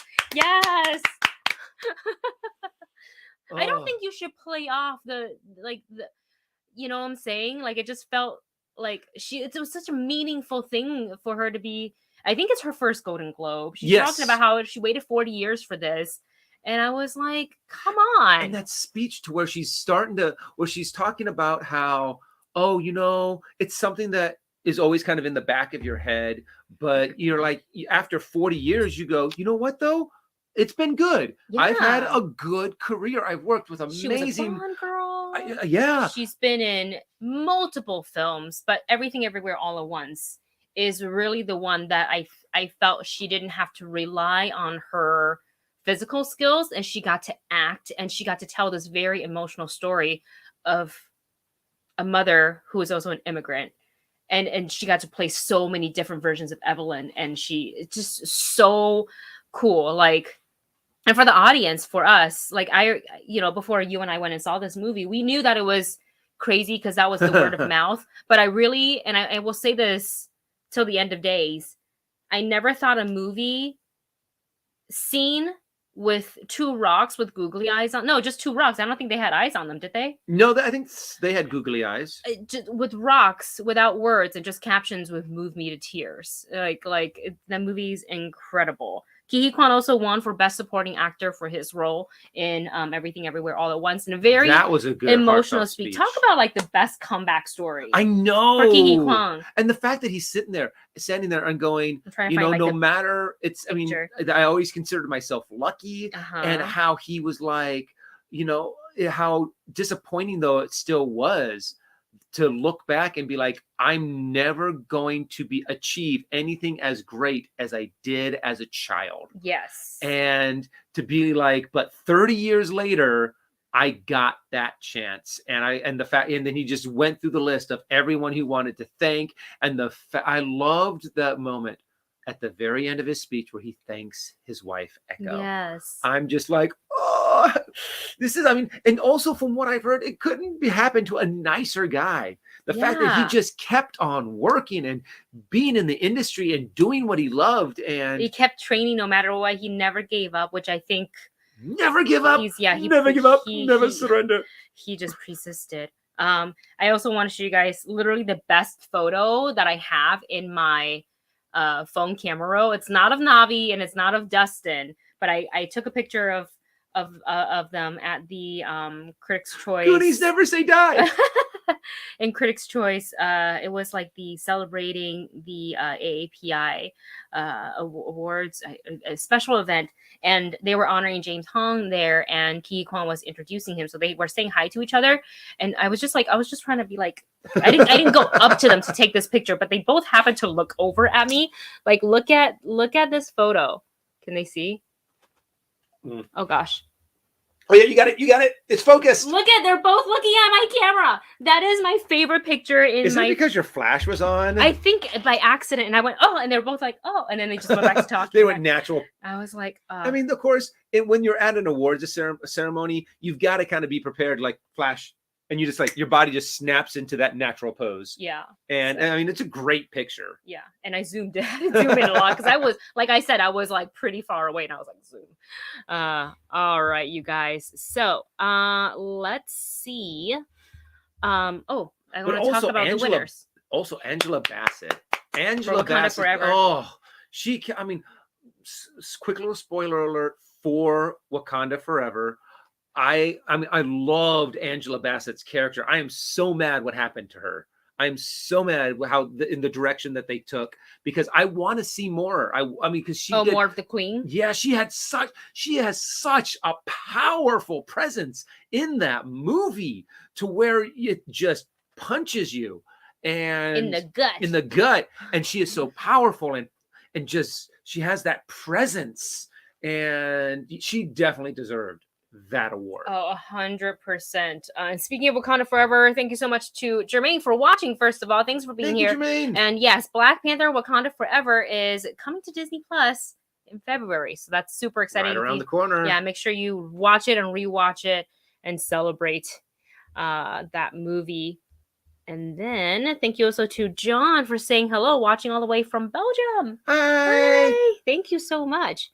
I don't think you should play off the you know what I'm saying? Like, it just felt like it was such a meaningful thing for her to be. I think it's her first Golden Globe. She's talking about how she waited 40 years for this. And I was like, come on. And that speech to where she's talking about how, it's something that is always kind of in the back of your head. But you're like, after 40 years, you go, you know what, though? It's been good. Yeah. I've had a good career. I've worked with amazing. She was a Bond girl. Yeah. She's been in multiple films, but Everything Everywhere All at Once is really the one that I felt she didn't have to rely on her physical skills, and she got to act, and she got to tell this very emotional story of a mother who is also an immigrant, and she got to play so many different versions of Evelyn, and it's just so cool. Like, and for the audience, for us, like, before you and I went and saw this movie, we knew that it was crazy because that was the word of mouth, but I really, and I will say this till the end of days, I never thought a movie scene with two rocks with googly eyes on. No, just two rocks. I don't think they had eyes on them, did they? No, I think they had googly eyes. With rocks, without words, and just captions would move me to tears. That movie's incredible. Ki Kwan also won for Best Supporting Actor for his role in Everything Everywhere All at Once, and that was a good emotional speech. Talk about like the best comeback story. I know. For Ki Kwan. And the fact that he's standing there and going, no matter, I always considered myself lucky, and how he was like, how disappointing though it still was to look back and be like, I'm never going to achieve anything as great as I did as a child. Yes. And to be like, but 30 years later, I got that chance. And then he just went through the list of everyone he wanted to thank. And I loved that moment at the very end of his speech where he thanks his wife, Echo. Yes. I'm just like, this is, and also from what I've heard, it couldn't happen to a nicer guy. The fact that he just kept on working and being in the industry and doing what he loved. And he kept training no matter what. He never gave up, which I think. Never give up. Never give up. Never surrender. He just persisted. I also want to show you guys literally the best photo that I have in my phone camera roll. It's not of Navi and it's not of Dustin, but I took a picture of them at the Critics' Choice. Goonies never say die. In Critics' Choice, it was like the celebrating the AAPI awards, a special event, and they were honoring James Hong there, and Ki Kwan was introducing him, so they were saying hi to each other, and I was just trying to be like, I didn't go up to them to take this picture, but they both happened to look over at me, like, look at this photo. Can they see? Oh gosh. Oh yeah, you got it. It's focused. They're both looking at my camera. That is my favorite picture in Is it because your flash was on? I think by accident, and I went, oh, and they're both like, oh, and then they just went back to talking. They went natural. I was like, of course, when you're at an awards ceremony, you've got to kind of be prepared, like flash, and you just like your body just snaps into that natural pose. Yeah. And it's a great picture. Yeah. And I zoomed in a lot because I was, like I said, I was like pretty far away, and I was like, zoom. All right, you guys. So let's see. I want to talk about the winners. Also, Angela Bassett. Angela Bassett. Forever. Oh, quick little spoiler alert for Wakanda Forever. I loved Angela Bassett's character. I am so mad what happened to her. I'm so mad how in the direction that they took, because I want to see more. I mean, because she did, more of the queen. yeah, she has such a powerful presence in that movie to where it just punches you and In the gut. And she is so powerful and just she has that presence, and she definitely deserved that award. Oh, 100%. And speaking of Wakanda Forever, thank you so much to Jermaine for watching. First of all, thanks for being here. Jermaine. And yes, Black Panther: Wakanda Forever is coming to Disney Plus in February, so that's super exciting. Right around the corner. Yeah, make sure you watch it and rewatch it and celebrate that movie. And then thank you also to John for saying hello, watching all the way from Belgium. Hi. Hi. Thank you so much.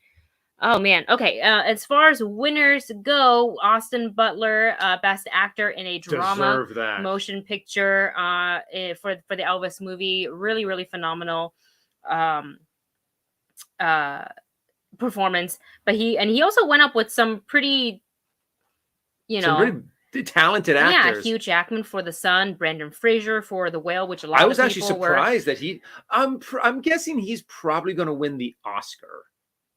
Oh man. Okay. As far as winners go, Austin Butler, Best Actor in a Drama Motion Picture, for the Elvis movie, really phenomenal performance. But he also went up with some pretty, some pretty talented actors. Yeah, Hugh Jackman for The Son, Brendan Fraser for The Whale, which I was actually surprised that he. I'm guessing he's probably going to win the Oscar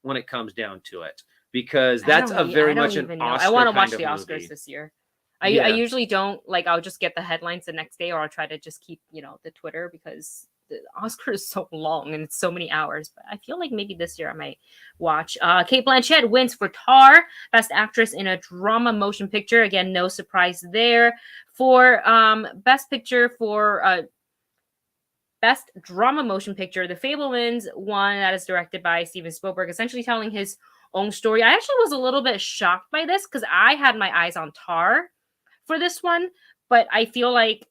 when it comes down to it, because that's very much an Oscar. I want to watch the Oscars movie this year. I usually don't, like, I'll just get the headlines the next day, or I'll try to just keep, the Twitter, because the Oscar is so long and it's so many hours. But I feel like maybe this year I might watch. Cate Blanchett wins for Tar, Best Actress in a Drama Motion Picture. Again, no surprise there. For Best Picture for Best Drama Motion Picture, The Fabelmans won. That is directed by Steven Spielberg, essentially telling his own story. I actually was a little bit shocked by this, because I had my eyes on Tar for this one, but I feel like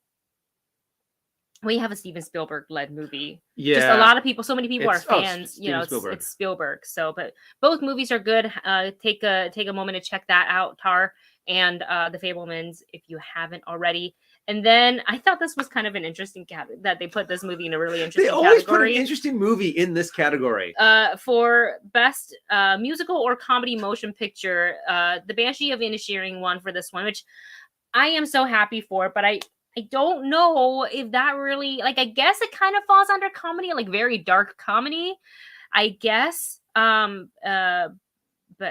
we have a Steven Spielberg-led movie. Yeah. Just a lot of people, so many people are fans. It's Spielberg. So, but both movies are good. Take a moment to check that out, Tar and The Fabelmans, if you haven't already. And then I thought this was kind of an interesting category, that they put this movie in a really interesting category. They always put an interesting movie in this category. For Best Musical or Comedy Motion Picture, The Banshee of Inisherin won for this one, which I am so happy for, but I don't know if that really, like, I guess it kind of falls under comedy, like very dark comedy, I guess. But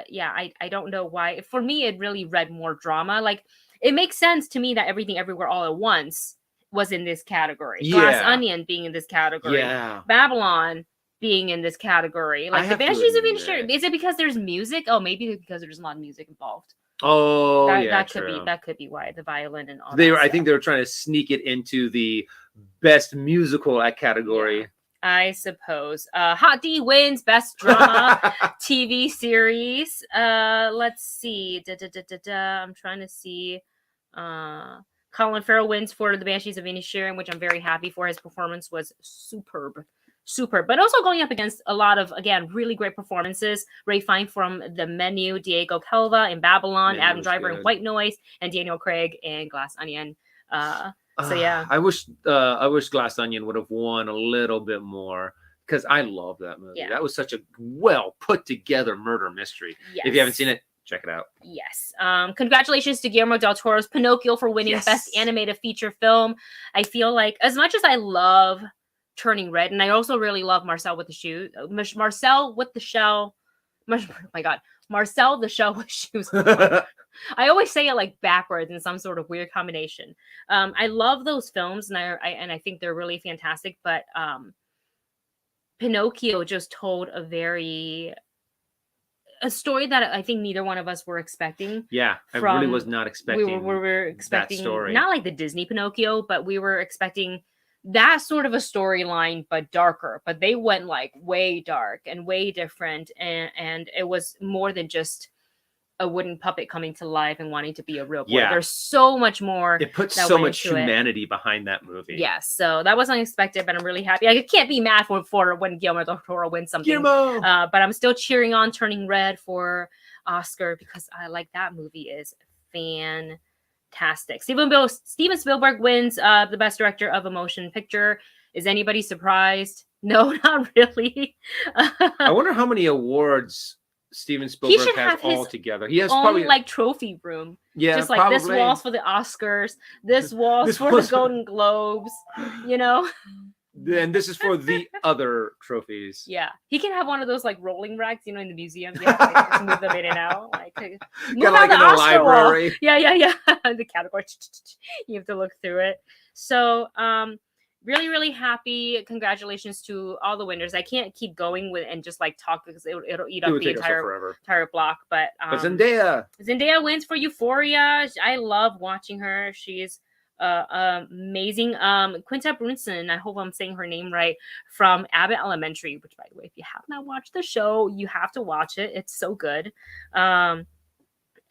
yeah, I don't know why. For me, it really read more drama. Like, it makes sense to me that Everything Everywhere All at Once was in this category. Yeah. Glass Onion being in this category. Yeah. Babylon being in this category. Like, The Banshees of Inisherin. Is it because there's music? Oh, maybe because there's a lot of music involved. Oh, that could be why, the violin and all that. I think they were trying to sneak it into the Best Musical category. Yeah, I suppose. Hot D wins Best Drama TV Series. Let's see. I'm trying to see. Colin Farrell wins for The Banshees of Inisherin, which I'm very happy for. His performance was superb, but also going up against a lot of, again, really great performances. Ray Fiennes from The Menu, Diego Calva in Babylon, Adam Driver in White Noise, and Daniel Craig in Glass Onion. So yeah, I wish Glass Onion would have won a little bit more, because I love that movie. Yeah. That was such a well put together murder mystery. Yes. If you haven't seen it, check it out. Yes. Congratulations to Guillermo del Toro's Pinocchio for winning Best Animated Feature Film. I feel like, as much as I love Turning Red, and I also really love Marcel with the Shell. Marcel the Shell with Shoes. I always say it like backwards in some sort of weird combination. I love those films, and I think they're really fantastic. But Pinocchio just told a story that I think neither one of us were expecting. Yeah, I really was not expecting. We were expecting that story. Not like the Disney Pinocchio, but we were expecting that sort of a storyline, but darker. But they went like way dark and way different, and it was more than just a wooden puppet coming to life and wanting to be a real boy. Yeah. There's so much more. It puts so much humanity behind that movie. Yes, so that was unexpected, but I'm really happy. I can't be mad for when Guillermo del Toro wins something. But I'm still cheering on Turning Red for Oscar, because I like that movie is fantastic. Steven Spielberg wins the Best Director of a Motion Picture. Is anybody surprised? No, not really. I wonder how many awards Steven He Spielberg should has have his all together. He has own probably like trophy room. yeah, Just like probably. this wall's for the Oscars, this wall's This for wall's- the Golden Globes, you know? And this is for the other trophies. Yeah. He can have one of those like rolling racks, you know, in the museum. You have to like, just move them in and out. Like move Kinda out like the in a Oscar wall. library. Yeah. The category. You have to look through it. So really, really happy. Congratulations to all the winners. I can't keep going with and just like talk because it'll eat It up would the take us forever. entire block. But Zendaya wins for Euphoria. I love watching her. She's amazing. Quinta Brunson, I hope I'm saying her name right, from Abbott Elementary, which by the way, if you have not watched the show, you have to watch it. It's so good. And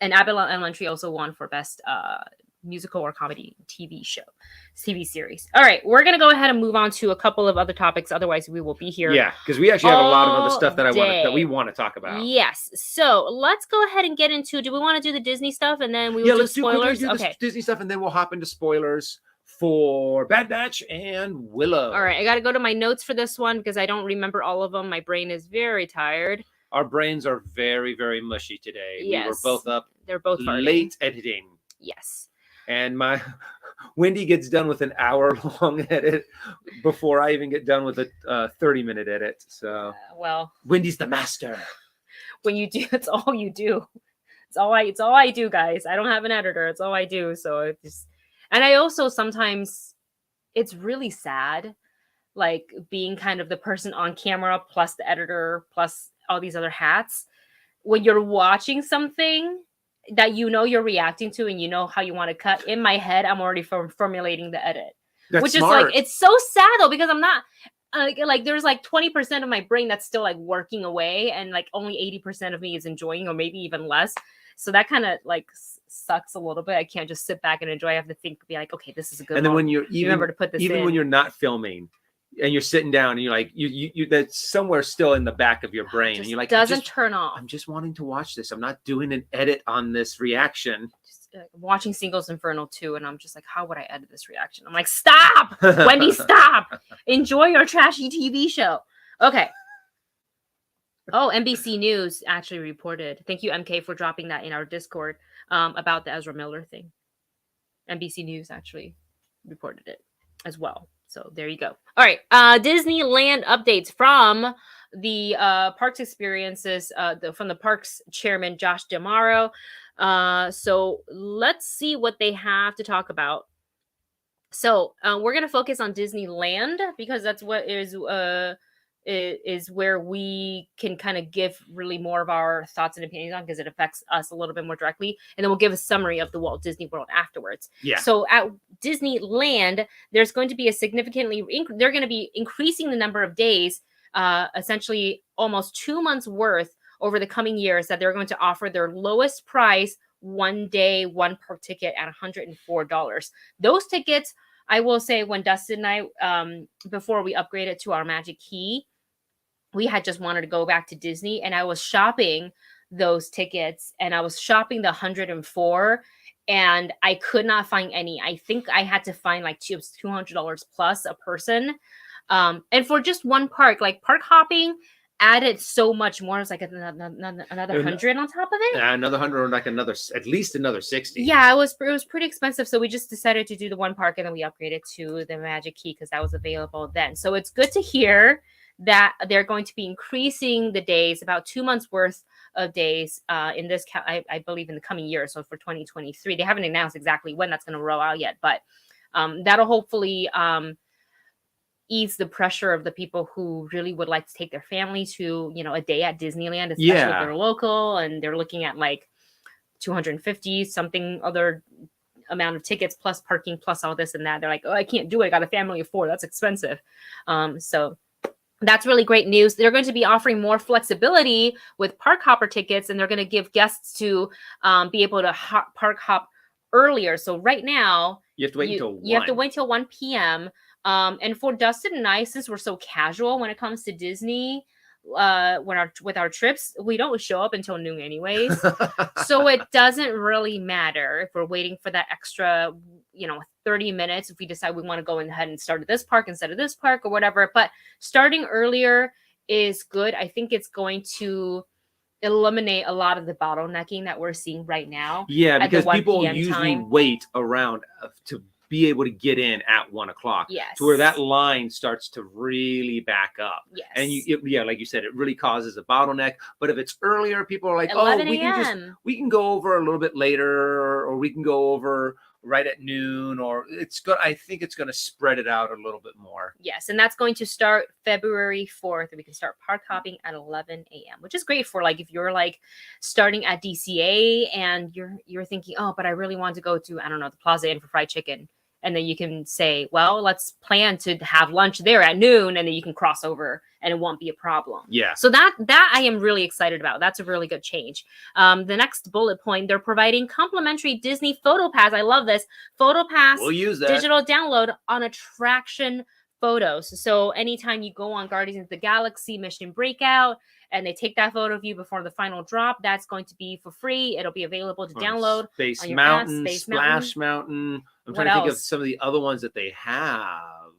Abbott Elementary also won for best musical or comedy TV series. All right, we're gonna go ahead and move on to a couple of other topics. Otherwise, we will be here. Yeah, because we actually have a lot of other all stuff that we day. want to talk about. Yes. So let's go ahead and get into. Do we want to do the Disney stuff and then we will do let's spoilers? do Okay. Disney stuff and then we'll hop into spoilers for Bad Batch and Willow. All right, I got to go to my notes for this one because I don't remember all of them. My brain is very tired. Our brains are very, very mushy today. Yes. We were both up. They're both farting. Late editing. Yes. And my Wendy gets done with an hour-long edit before I even get done with a 30-minute edit. So well, Wendy's the master. When you do, it's all you do. It's all I do, guys. I don't have an editor. It's all I do. So it just, and I also sometimes, it's really sad, like being kind of the person on camera plus the editor plus all these other hats. When you're watching something that you know you're reacting to and you know how you want to cut, in my head I'm already formulating the edit. That's which smart. is like, it's so sad though, because I'm not like there's like 20% of my brain that's still like working away and like only 80% of me is enjoying, or maybe even less. So that kind of like sucks a little bit. I can't just sit back and enjoy. I have to think, be like, okay, this is a good and then one. when you're remember to put this even in. when you're not filming and you're sitting down and you're like you that's somewhere still in the back of your brain and you're like, doesn't turn off. I'm just wanting to watch this. I'm not doing an edit on this reaction. Just, watching Singles Infernal 2 and I'm just like, how would I edit this reaction? I'm like, stop, Wendy, stop. Enjoy your trashy TV show. Okay. Oh, NBC News actually reported. Thank you, MK, for dropping that in our Discord about the Ezra Miller thing. NBC News actually reported it as well. So there you go. All right. Disneyland updates from the parks experiences, from the parks chairman, Josh D'Amaro. So let's see what they have to talk about. So we're going to focus on Disneyland because that's what is where we can kind of give really more of our thoughts and opinions on, because it affects us a little bit more directly. And then we'll give a summary of the Walt Disney World afterwards. Yeah. So at Disneyland, there's going to be they're going to be increasing the number of days, essentially almost 2 months worth over the coming years, that they're going to offer their lowest price 1 day, 1 park ticket at $104. Those tickets, I will say, when Dustin and I, before we upgraded to our Magic Key, we had just wanted to go back to Disney, and I was shopping those tickets, and I was shopping the 104, and I could not find any. I think I had to find like $200 plus a person. And for just one park, like park hopping added so much more. It's like another 100 on top of it. Yeah, another 100 or like at least another 60. Yeah, it was pretty expensive. So we just decided to do the one park, and then we upgraded to the Magic Key because that was available then. So it's good to hear that they're going to be increasing the days, about 2 months worth of days in this, I believe, in the coming year. So for 2023, they haven't announced exactly when that's going to roll out yet, but that'll hopefully ease the pressure of the people who really would like to take their family to, a day at Disneyland, especially if they're local and they're looking at like 250 something other amount of tickets plus parking plus all this and that. They're like, oh, I can't do it. I got a family of 4. That's expensive. So that's really great news. They're going to be offering more flexibility with park hopper tickets, and they're going to give guests to be able to park hop earlier. So right now, you have to wait until 1. You have to wait till 1 p.m. And for Dustin and I, since we're so casual when it comes to Disney, with our trips, we don't show up until noon anyways. So it doesn't really matter if we're waiting for that extra, 30 minutes if we decide we want to go ahead and start at this park instead of this park or whatever. But starting earlier is good. I think it's going to eliminate a lot of the bottlenecking that we're seeing right now. Yeah, at the because 1 people p.m. usually time. wait around to be able to get in at 1 o'clock. Yes. To where that line starts to really back up. Yes. And yeah, like you said, it really causes a bottleneck. But if it's earlier, people are like, 11 oh, we can go over a little bit later, or we can go over right at noon, or I think it's going to spread it out a little bit more. Yes, and that's going to start February 4th. We can start park hopping at 11 a.m., which is great for like if you're like starting at DCA and you're thinking, oh, but I really want to go to, I don't know, the Plaza Inn for fried chicken. And then you can say, well, let's plan to have lunch there at noon, and then you can cross over and it won't be a problem. Yeah. So that I am really excited about. That's a really good change. The next bullet point, they're providing complimentary Disney Photo Pass. I love this. Photo Pass. We'll use that. Digital download on attraction photos. So anytime you go on Guardians of the Galaxy Mission Breakout and they take that photo of you before the final drop, that's going to be for free. It'll be available to download. Space Mountain, Splash Mountain. I'm trying to think of some of the other ones that they have.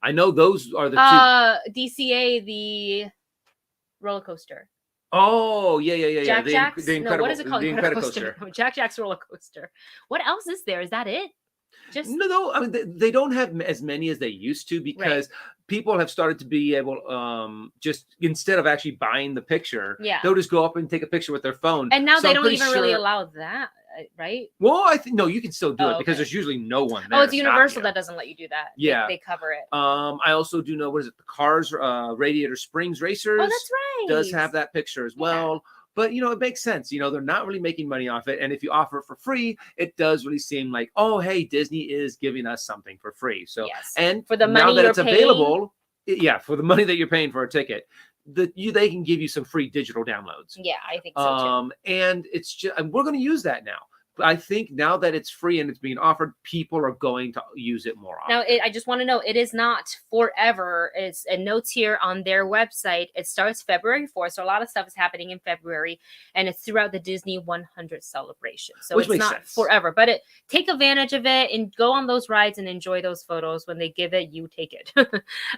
I know those are the two. DCA, the roller coaster. Oh, yeah. Jack Jack's? The Incredible, what is it called? The Incredicoaster. No, Jack Jack's roller coaster. What else is there? Is that it? Just no. I mean, they don't have as many as they used to because people have started to be able, just instead of actually buying the picture, they'll just go up and take a picture with their phone. And now they don't even really allow that, right? Well, I think no, you can still do it because there's usually no one there. Oh, it's Universal that doesn't let you do that. Yeah, they cover it. I also do know, what is it? The Cars, Radiator Springs Racers. Oh, that's right. Does have that picture as well. But, it makes sense. They're not really making money off it. And if you offer it for free, it does really seem like, oh, hey, Disney is giving us something for free. So, and for the money now that you're it's available, for the money that you're paying for a ticket, they can give you some free digital downloads. Yeah, I think so too. And it's just, and we're going to use that now. I think now that it's free and it's being offered, people are going to use it more often. Now, I just want to know, it is not forever. It's a notes here on their website. It starts February 4th. So a lot of stuff is happening in February, and it's throughout the Disney 100 celebration. So which it's not sense. Forever, but take advantage of it and go on those rides and enjoy those photos. When they give it, you take it.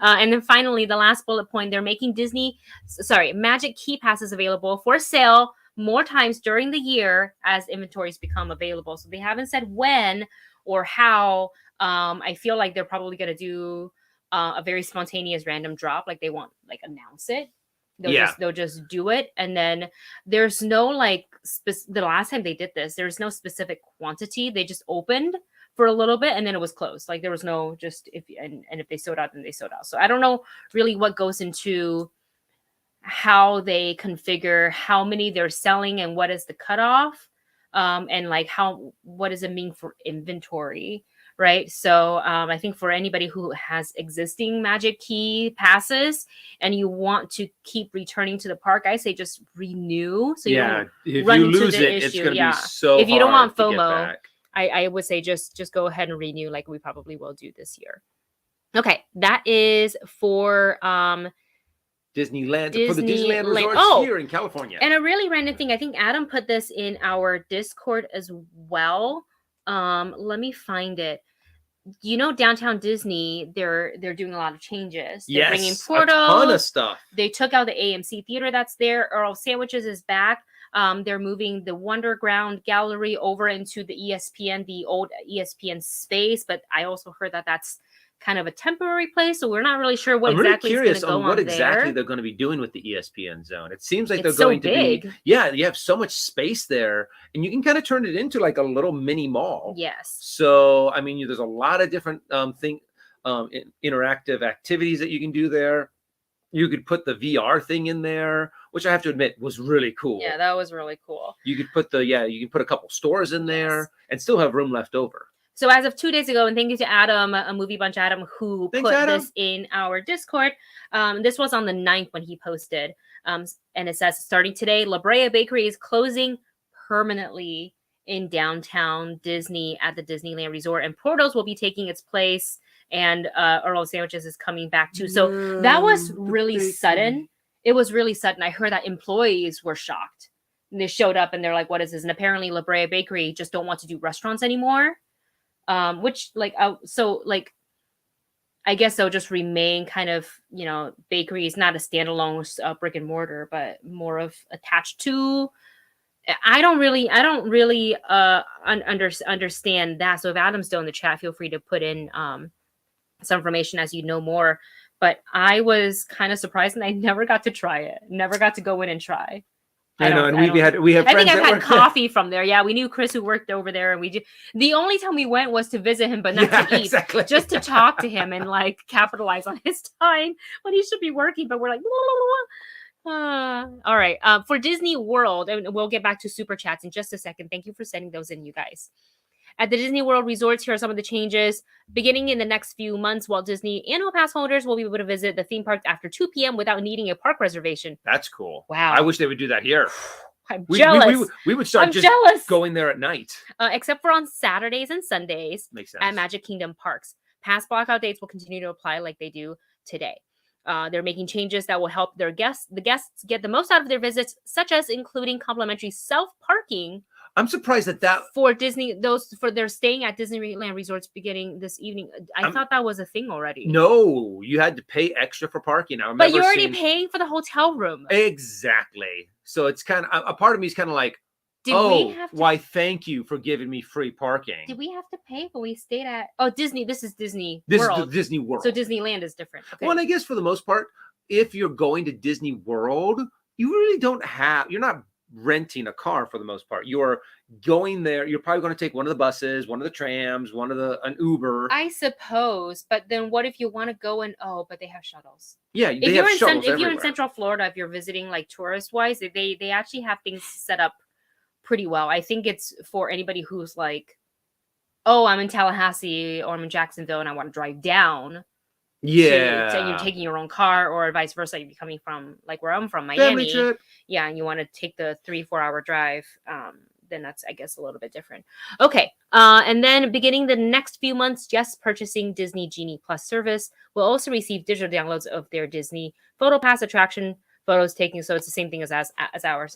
And then finally, the last bullet point, they're making Magic Key Passes available for sale more times during the year as inventories become available. So they haven't said when or how. I feel like they're probably going to do a very spontaneous random drop. Like they won't announce it. They'll just do it. And then there's no the last time they did this, there's no specific quantity. They just opened for a little bit and then it was closed. Like there was no if they sold out, then they sold out. So I don't know really what goes into how they configure how many they're selling and what is the cutoff, and what does it mean for inventory, right? So I think for anybody who has existing Magic Key passes and you want to keep returning to the park, I say just renew. So if you lose it, it's going to be so hard. If you don't want FOMO, I would say just go ahead and renew, like we probably will do this year. Okay, that is for Disneyland, for the Disneyland resorts here in California. And a really random thing, I think Adam put this in our Discord as well. Let me find it. Downtown Disney, they're doing a lot of changes. They're bringing portals, a ton of stuff. They took out the AMC theater that's there. Earl Sandwiches is back. They're moving the Wonderground Gallery over into the ESPN, the old ESPN space. But I also heard that that's kind of a temporary place, so we're not really sure what exactly is going to go on there. I'm really curious on what exactly they're going to be doing with the ESPN zone. It seems like they're going to be you have so much space there, and you can kind of turn it into like a little mini mall. Yes. So I mean, there's a lot of different interactive activities that you can do there. You could put the VR thing in there, which I have to admit was really cool. Yeah, that was really cool. You could put you can put a couple stores in there and still have room left over. So as of 2 days ago, and thank you to Adam, a Movie Bunch Adam, who put this in our Discord. This was on the 9th when he posted. And it says, starting today, La Brea Bakery is closing permanently in downtown Disney at the Disneyland Resort. And Portals will be taking its place. And Earl Sandwiches is coming back too. So that was really sudden. It was really sudden. I heard that employees were shocked. And they showed up and they're like, what is this? And apparently La Brea Bakery just don't want to do restaurants anymore. I guess they'll just remain kind of, you know, bakeries, not a standalone brick and mortar, but more of attached to. I don't really understand that. So if Adam's still in the chat, feel free to put in some information as you know more. But I was kind of surprised, and I never got to try it. Never got to go in and try. I know, and we have. I think friends I've that had coffee from there. Yeah, we knew Chris who worked over there, and we did. The only time we went was to visit him, but not to eat, exactly. just to talk to him and like capitalize on his time when he should be working. But we're like, all right. For Disney World, and we'll get back to super chats in just a second. Thank you for sending those in, you guys. At the Disney World resorts, here are some of the changes. Beginning in the next few months, Walt Disney annual pass holders will be able to visit the theme park after 2 p.m. without needing a park reservation. That's cool. Wow. I wish they would do that here. I'm jealous. We would start jealous. Going there at night. Except for on Saturdays and Sundays. Makes sense. At Magic Kingdom parks. Past blackout dates will continue to apply like they do today. They're making changes that will help the guests get the most out of their visits, such as including complimentary self-parking. I'm surprised that for Disney, they're staying at Disneyland resorts beginning this evening. I thought that was a thing already. No, you had to pay extra for parking. But you're already paying for the hotel room. Exactly. So it's kind of a part of me is kind of like, why? Thank you for giving me free parking. Did we have to pay when we stayed at Disney? This is Disney World. This is Disney World. So Disneyland is different. Okay. Well, and I guess for the most part, if you're going to Disney World, you really don't you're not renting a car for the most part. You're going there. You're probably going to take one of the buses, one of the trams, an Uber. I suppose, but then what if you want to go and but they have shuttles. Yeah, they have shuttles if you're in Central Florida, if you're visiting like tourist wise, they actually have things set up pretty well. I think it's for anybody who's like, I'm in Tallahassee or I'm in Jacksonville and I want to drive down. Yeah. So you're taking your own car, or vice versa. You'd be coming from like where I'm from, Miami. Yeah, and you want to take the 3-4 hour drive. Then that's, I guess, a little bit different. Okay. And then beginning the next few months, guests purchasing Disney Genie Plus service will also receive digital downloads of their Disney Photo Pass attraction photos taking. So it's the same thing as ours.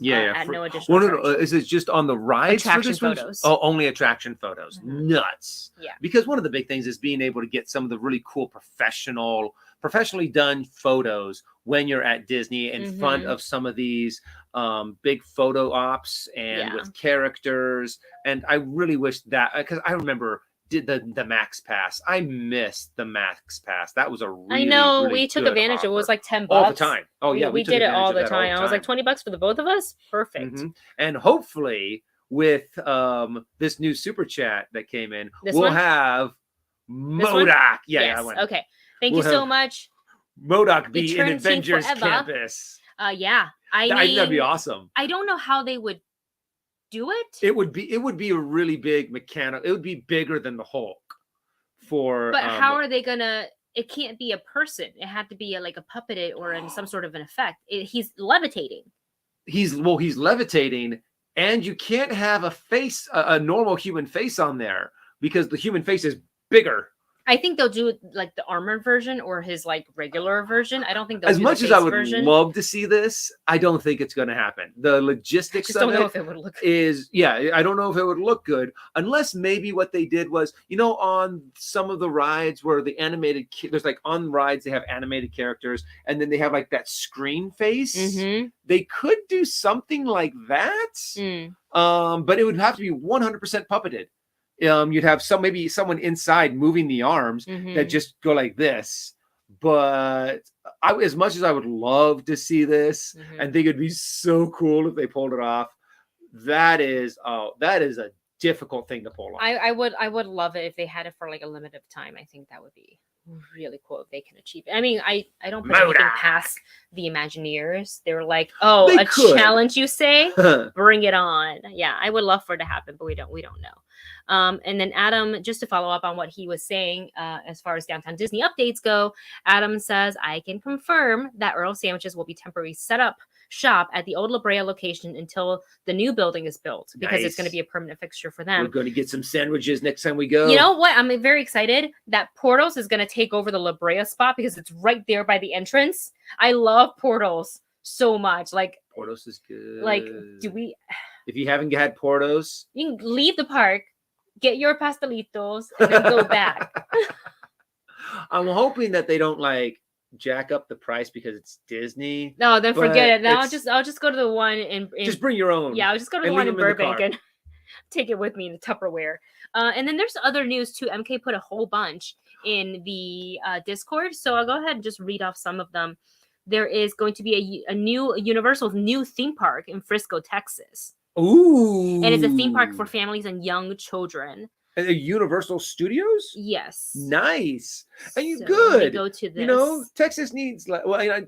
At no additional charge. No. Is it just on the rides? Attraction photos. Oh, only attraction photos. Mm-hmm. Nuts. Yeah. Because one of the big things is being able to get some of the really cool professionally done photos when you're at Disney in front of some of these big photo ops and with characters. And I really wish that, because I remember did the Max Pass. I missed the Max Pass. That was a really, I know, really we took good advantage offer. of it. It was like $10 all the time. Oh yeah, we did it all the time. I was like $20 for the both of us. Perfect. Mm-hmm. And hopefully with this new super chat that came in, we'll have Modok. Yeah, okay. Thank you so much. Modok be in Avengers Campus. Yeah. I think that'd be awesome. I don't know how they would do it. It would be a really big mechanical. It would be bigger than the Hulk. But how are they gonna? It can't be a person. It had to be like a puppet or in some sort of an effect. He's levitating. He's levitating, and you can't have a face, a normal human face on there because the human face is bigger. I think they'll do like the armored version or his like regular version. I don't think they'll as much as I would love to see this, I don't think it's going to happen. The logistics of it is, I don't know if it would look good unless maybe what they did was, on some of the rides where the animated, there's like on rides, they have animated characters and then they have like that screen face. Mm-hmm. They could do something like that. But it would have to be 100% puppeted. You'd have someone inside moving the arms that just go like this. But as much as I would love to see this and think it'd be so cool if they pulled it off, that is a difficult thing to pull off. I would love it if they had it for like a limited time. I think that would be really cool if they can achieve it. I mean, I don't put anything past the Imagineers. They were like, challenge, you say? Bring it on. Yeah, I would love for it to happen, but we don't know. And then Adam, just to follow up on what he was saying, as far as Downtown Disney updates go, Adam says, I can confirm that Earl Sandwiches will be temporarily set up shop at the old La Brea location until the new building is built, because it's going to be a permanent fixture for them. We're going to get some sandwiches next time we go. You know what? I'm very excited that Portals is going to take over the La Brea spot because it's right there by the entrance. I love Portals so much. Like, Portals is good. Like, if you haven't had Portals, you can leave the park, get your pastelitos, and then go back. I'm hoping that they don't like jack up the price because it's Disney. No, then forget it. Now it's- I'll just go to the one in just bring your own. yeah, I'll just go to the and one leave in them in the Burbank car. and take it with me in the Tupperware. And then there's other news too. MK put a whole bunch in the Discord, so I'll go ahead and just read off some of them. There is going to be a new Universal's new theme park in Frisco, Texas. Ooh. And it's a theme park for families and young children. And Universal Studios? Yes. Nice. And you So, good. let me go to this. You know, Texas needs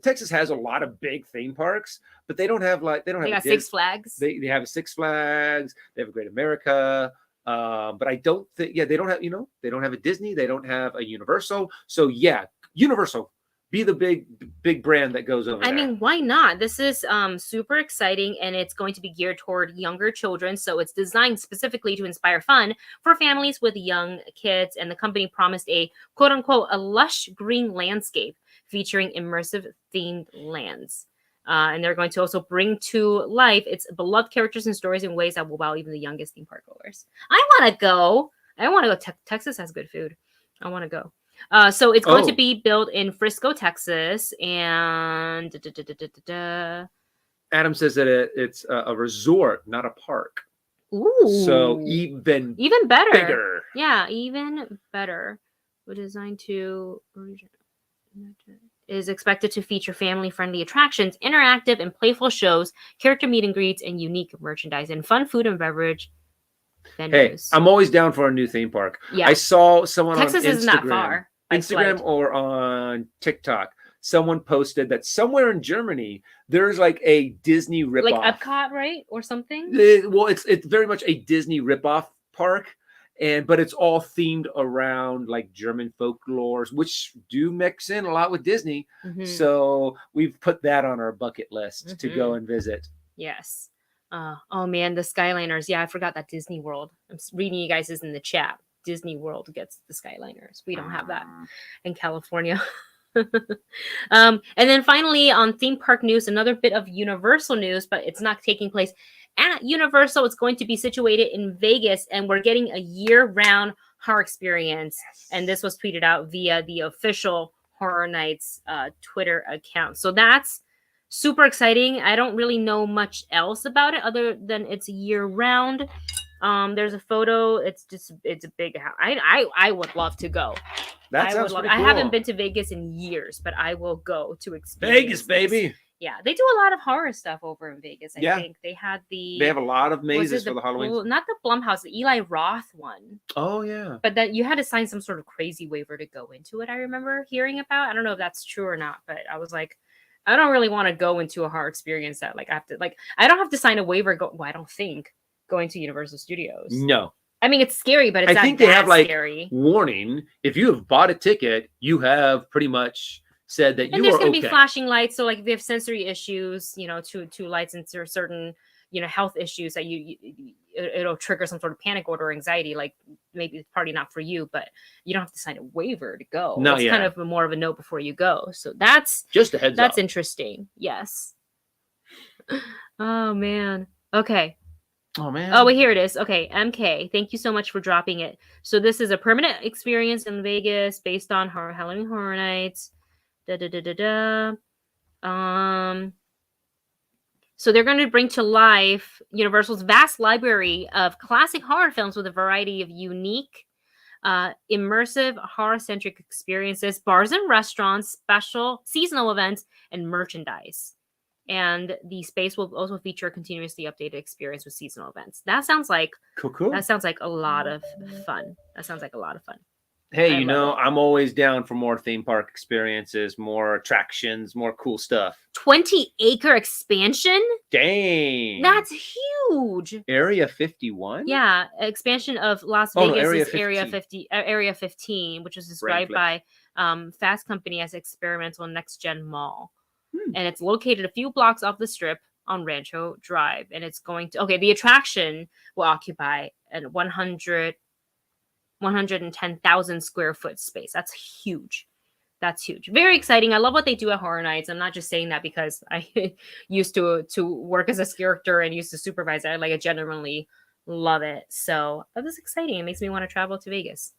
Texas has a lot of big theme parks, but they don't have They got Six Flags. They have a Six Flags. They have a Great America. But I don't think they don't have they don't have a Disney. They don't have a Universal. So yeah, Universal. Be the big brand that goes over there. I mean, why not? This is super exciting, and it's going to be geared toward younger children. So it's designed specifically to inspire fun for families with young kids. And the company promised a quote unquote a lush green landscape featuring immersive themed lands. And they're going to also bring to life its beloved characters and stories in ways that will wow even the youngest theme park goers. I want to go. Texas has good food. I want to go. So it's going to be built in Frisco, Texas, and Adam says that it's a resort, not a park. Ooh, so even better, bigger. Yeah, even better. We're designed to is expected to feature family-friendly attractions, interactive and playful shows, character meet and greets, and unique merchandise and fun food and beverage venues. Hey, I'm always down for a new theme park. Yeah, I saw someone Texas on Instagram, isn't that far. Instagram or on TikTok. Someone posted that somewhere in Germany there's like a Disney ripoff, like Epcot, right, or something. Well, it's very much a Disney ripoff park, but it's all themed around like German folklore, which do mix in a lot with Disney. Mm-hmm. So we've put that on our bucket list to go and visit. Yes. Oh man, the Skyliners. Yeah, I forgot that Disney World. I'm reading you guys is in the chat. Disney World gets the Skyliners. We don't have that in California. And then finally on theme park news, another bit of Universal news, but it's not taking place at Universal. It's going to be situated in Vegas, and we're getting a year-round horror experience. Yes. And this was tweeted out via the official Horror Nights Twitter account. So that's super exciting. I don't really know much else about it other than it's year-round. There's a photo. It's a big house. I would love to go. That sounds pretty cool. I haven't been to Vegas in years, but I will go to experience Vegas, baby. Yeah, they do a lot of horror stuff over in Vegas. I think they have a lot of mazes for the Halloween. Well, not the Blumhouse, the Eli Roth one. Oh yeah. But that you had to sign some sort of crazy waiver to go into it. I remember hearing about. I don't know if that's true or not, but I was like, I don't really want to go into a horror experience that I don't have to sign a waiver. I don't think going to Universal Studios. No. I mean, it's scary, but it's I think they have scary. Warning. If you have bought a ticket, you have pretty much said that you are okay. And there's going to be flashing lights. So like if you have sensory issues, two lights into certain, health issues that it'll trigger some sort of panic order or anxiety. Like maybe it's probably not for you, but you don't have to sign a waiver to go. No, it's kind of more of a note before you go. So that's just a heads up. That's interesting. Yes. Oh man. Okay. Oh man. Oh, wait, here it is. Okay, MK, thank you so much for dropping it. So this is a permanent experience in Vegas based on Halloween Horror Nights. So they're going to bring to life Universal's vast library of classic horror films with a variety of unique, immersive, horror-centric experiences, bars and restaurants, special seasonal events, and merchandise. And the space will also feature a continuously updated experience with seasonal events. That sounds like cool. That sounds like a lot of fun. Hey, I'm always down for more theme park experiences, more attractions, more cool stuff. 20-acre expansion? Dang. That's huge. Area 51? Yeah, expansion of Las Vegas' Area 15, which was described by Fast Company as experimental next-gen mall. And it's located a few blocks off the strip on Rancho Drive. And it's going to, the attraction will occupy a 110,000 square foot space. That's huge. Very exciting. I love what they do at Horror Nights. I'm not just saying that because I used to work as a character and used to supervise it. I genuinely love it. So that was exciting. It makes me want to travel to Vegas.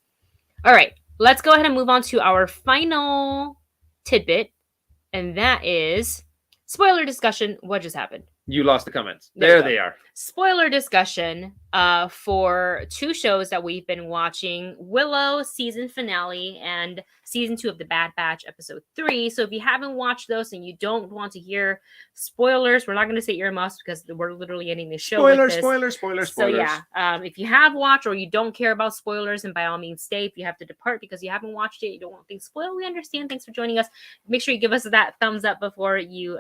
All right. let's go ahead and move on to our final tidbit, and that is spoiler discussion. What just happened? You lost the comments. There There we they are. Spoiler discussion for two shows that we've been watching: Willow season finale and season 2 of The Bad Batch episode 3. So if you haven't watched those and you don't want to hear spoilers, we're not going to say earmuffs because we're literally ending the show. Spoilers. So yeah, if you have watched or you don't care about spoilers, and by all means stay. If you have to depart because you haven't watched it, you don't want things spoiled, we understand. Thanks for joining us. Make sure you give us that thumbs up before you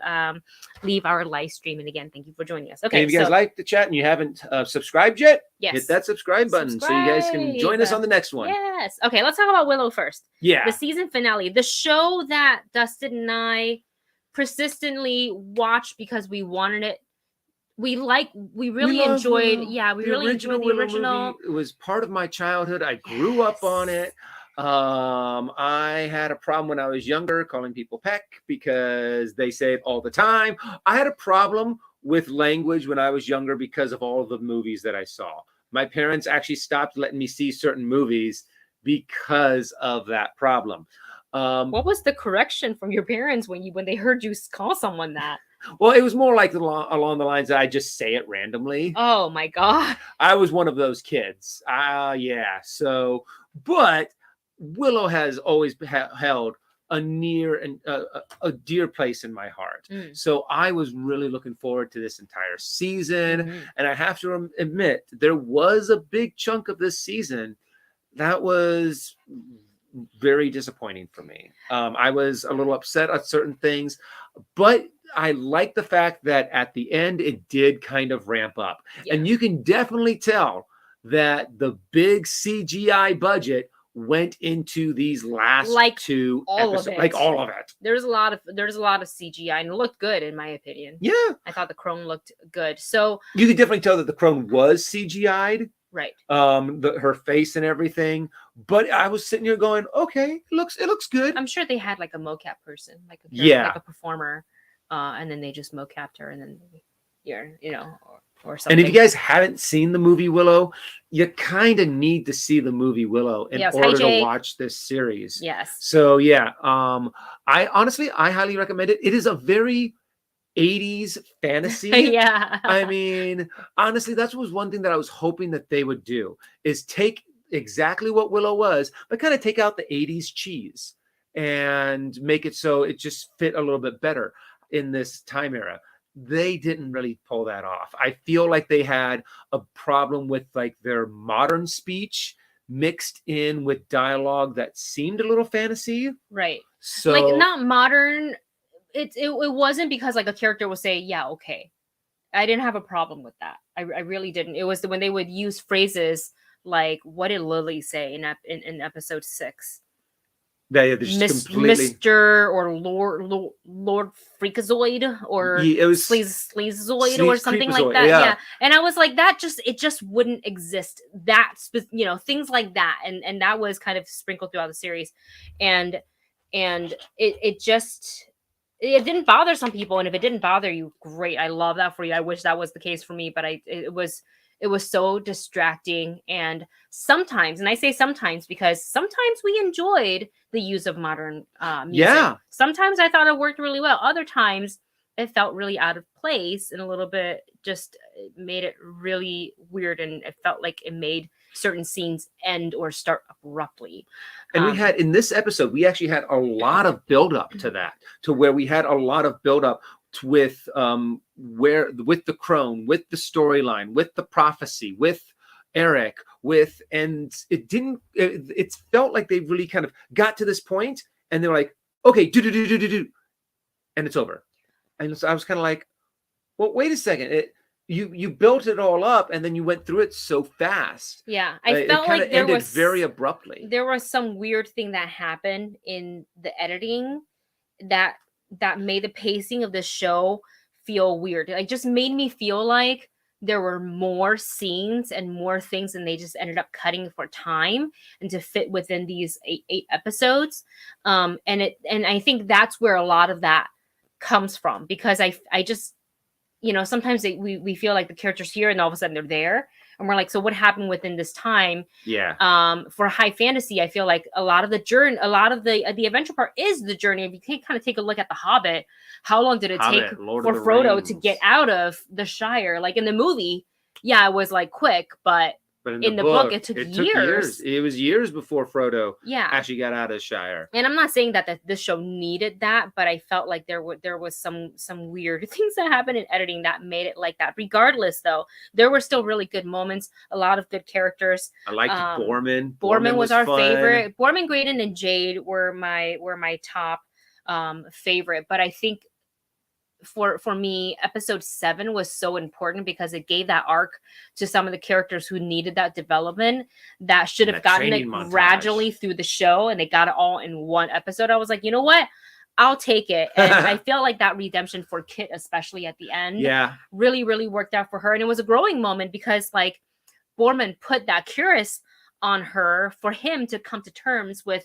leave our live stream. And again, thank you for joining us. Okay, and if you guys like the chat and you haven't subscribed yet, yes, hit that subscribe button so you guys can join us on the next one. Yes. Okay, let's talk about Willow first. Yeah. The season finale, the show that Dustin and I persistently watched because we wanted it. We really enjoyed. Willow. Yeah, we really enjoyed the original. Movie. It was part of my childhood. I grew up on it. I had a problem when I was younger calling people Peck because they say it all the time. I had a problem with language when I was younger because of all of the movies that I saw. My parents actually stopped letting me see certain movies because of that problem. What was the correction from your parents when they heard you call someone that? Well, it was more like along the lines that I just say it randomly. Oh my God. I was one of those kids. Yeah. So, but Willow has always held a near and a dear place in my heart. So I was really looking forward to this entire season. And I have to admit, there was a big chunk of this season that was very disappointing for me. I was a little upset at certain things, but I like the fact that at the end it did kind of ramp up. Yeah. And you can definitely tell that the big CGI budget went into these last two episodes. Like all of it. There's a lot of CGI, and it looked good in my opinion. Yeah. I thought the crone looked good. So you could definitely tell that the crone was CGI'd. Right. Her face and everything. But I was sitting here going, okay, it looks good. I'm sure they had like a mocap person, like a performer, and then they just mocapped her, and then or something. And if you guys haven't seen the movie Willow, you kind of need to see the movie Willow in order to watch this series. Yes. So yeah, I highly recommend it. It is a very 80s fantasy. Yeah. I mean, honestly, that was one thing that I was hoping that they would do, is take exactly what Willow was, but kind of take out the 80s cheese and make it so it just fit a little bit better in this time era. They didn't really pull that off. I feel like they had a problem with like their modern speech mixed in with dialogue that seemed a little fantasy. Right. So like not modern. It wasn't because like a character would say, yeah, okay. I didn't have a problem with that. I really didn't. It was when they would use phrases like, what did Lily say in episode 6? Mr. or Lord Freakazoid, or it was Sleazoid or something like that. Yeah. And I was like, it just wouldn't exist. Things like that. And that was kind of sprinkled throughout the series. And it didn't bother some people. And if it didn't bother you, great. I love that for you. I wish that was the case for me, but it was so distracting. And sometimes, and I say sometimes because sometimes we enjoyed the use of modern music. Yeah. Sometimes I thought it worked really well. Other times it felt really out of place and a little bit just made it really weird. And it felt like it made certain scenes end or start abruptly. And we had in this episode, we actually had a lot of build up to that, to where we had a lot of build up with the crone, with the storyline, with the prophecy, with Eric, and it felt like they really kind of got to this point and they're like, okay, do, and it's over. And so I was kind of like, well, wait a second. You built it all up and then you went through it so fast. Yeah. I felt like there was very abruptly. There was some weird thing that happened in the editing that made the pacing of this show feel weird. It just made me feel like there were more scenes and more things, and they just ended up cutting for time and to fit within these eight episodes. And I think that's where a lot of that comes from, because I just, sometimes we feel like the characters here and all of a sudden they're there, and we're like, so what happened within this time? Yeah. For high fantasy, I feel like a lot of the journey, a lot of the adventure part is the journey. If you can kind of take a look at The Hobbit, how long did it take for Frodo to get out of the Shire? Like in the movie, yeah, it was like quick, but in the book it took years. It was years before Frodo yeah actually got out of Shire. And I'm not saying that this show needed that, but I felt like there was some weird things that happened in editing that made it like that. Regardless, though, there were still really good moments, a lot of good characters. I liked Borman. Borman was our favorite. Borman, Graydon, and Jade were my top favorite. But I think for me, episode 7 was so important because it gave that arc to some of the characters who needed that development that should have gotten it gradually through the show, and they got it all in one episode. I was like, you know what? I'll take it. And I feel like that redemption for Kit, especially at the end, really, really worked out for her. And it was a growing moment because like Borman put that curious on her for him to come to terms with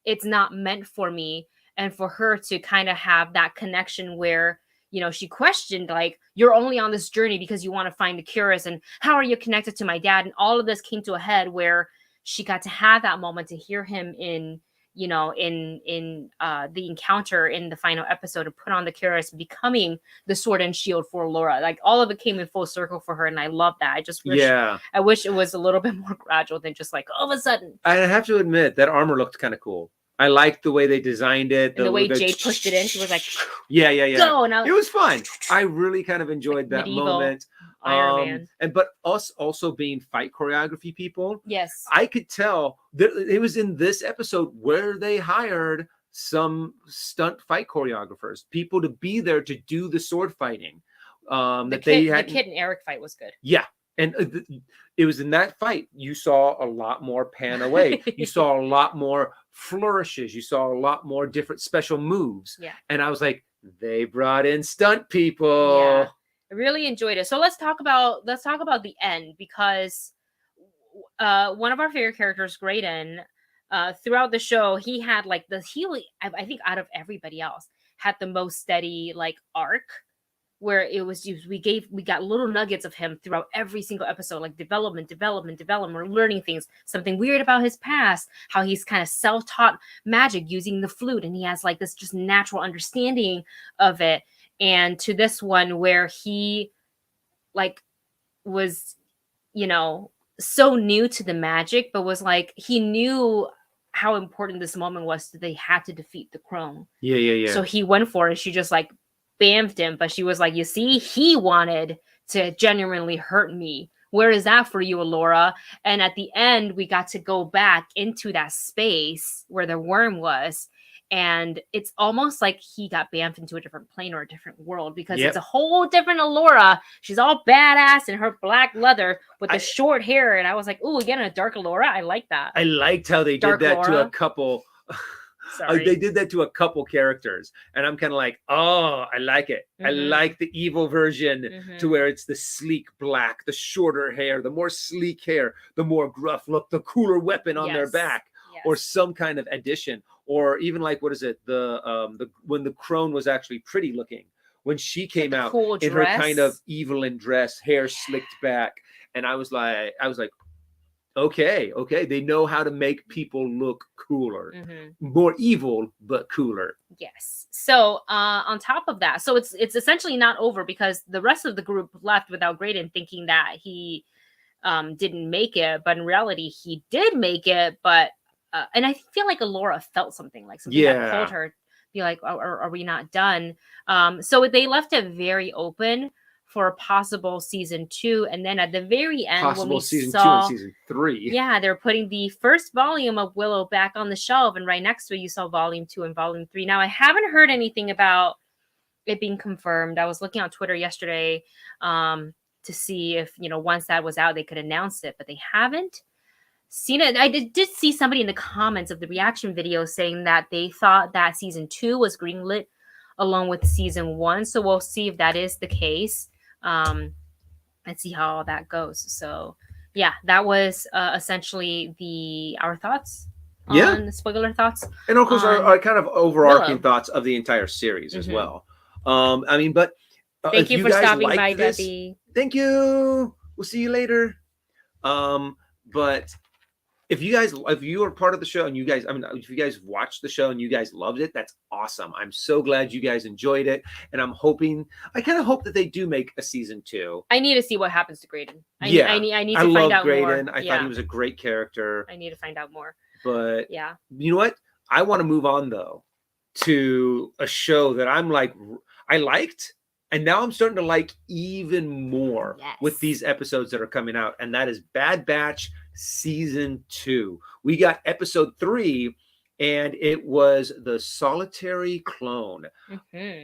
it's not meant for me, and for her to kind of have that connection where, you know, she questioned, like, you're only on this journey because you want to find the curious, and how are you connected to my dad? And all of this came to a head where she got to have that moment to hear him in, you know, in the encounter in the final episode, of put on the curious, becoming the sword and shield for Laura. Like, all of it came in full circle for her, and I love that. I just wish, I wish it was a little bit more gradual than just like all of a sudden. I have to admit that armor looked kind of cool. I liked the way they designed it. And the way Jade pushed it in, she was like, yeah. Go! And it was fun. I really kind of enjoyed that moment. Iron Man. And but us also being fight choreography people, yes, I could tell that it was in this episode where they hired some stunt fight choreographers, people to be there to do the sword fighting. The Kit and Eric fight was good. Yeah. And it was in that fight you saw a lot more pan away. You saw a lot more flourishes. You saw a lot more different special moves. Yeah. And I was like, they brought in stunt people. Yeah. I really enjoyed it. So let's talk about the end, because one of our favorite characters, Graydon, throughout the show, he had like I think out of everybody else, had the most steady like arc, where it was just, we got little nuggets of him throughout every single episode, like development. We're learning things, something weird about his past, how he's kind of self-taught magic using the flute, and he has like this just natural understanding of it. And to this one where he like was, you know, so new to the magic, but was like, he knew how important this moment was, that they had to defeat the crone. Yeah. So he went for it. She just like bamfed him, but she was like, you see, he wanted to genuinely hurt me. Where is that for you, Alora? And at the end, we got to go back into that space where the worm was, and it's almost like he got bamfed into a different plane or a different world, because it's a whole different Alora. She's all badass in her black leather with the short hair, and I was like, ooh, again, a dark Alora. I like that. I liked how they did that to a couple. They did that to a couple characters, and I'm kind of like, oh, I like it. I like the evil version to where it's the sleek black, the shorter hair, the more sleek hair, the more gruff look, the cooler weapon on their back, or some kind of addition, or even like, what is it? The when the crone was actually pretty looking, when she came out in her kind of Evelyn dress, hair slicked back, and I was like, okay, they know how to make people look cooler, more evil but cooler. Yes. So on top of that, so it's essentially not over, because the rest of the group left without Graydon, thinking that he didn't make it, but in reality he did make it. But and I feel like Alora felt something that pulled her, be like, oh, are we not done? So they left it very open for a possible season 2, and then at the very end, possible when we season saw 2 and season 3, they're putting the first volume of Willow back on the shelf, and right next to it you saw volume 2 and volume 3. Now, I haven't heard anything about it being confirmed. I was looking on Twitter yesterday to see if, you know, once that was out they could announce it, but they haven't seen it. I did see somebody in the comments of the reaction video saying that they thought that season 2 was greenlit along with season 1, so we'll see if that is the case. And see how all that goes. So yeah, that was essentially our thoughts on the spoiler thoughts, and of course our kind of overarching thoughts of the entire series as well. I mean, but thank you for stopping by, Debbie. Thank you. We'll see you later. But if you are part of the show and if you guys watched the show and you guys loved it, that's awesome. I'm so glad you guys enjoyed it. And I kind of hope that they do make a season 2. I need to see what happens to Graydon. I need to I find love out Graydon. more. I thought he was a great character. I need to find out more. But yeah, you know what? I want to move on though to a show that I liked, and now I'm starting to like even more with these episodes that are coming out, and that is Bad Batch Season 2. We got episode 3, and it was The Solitary Clone.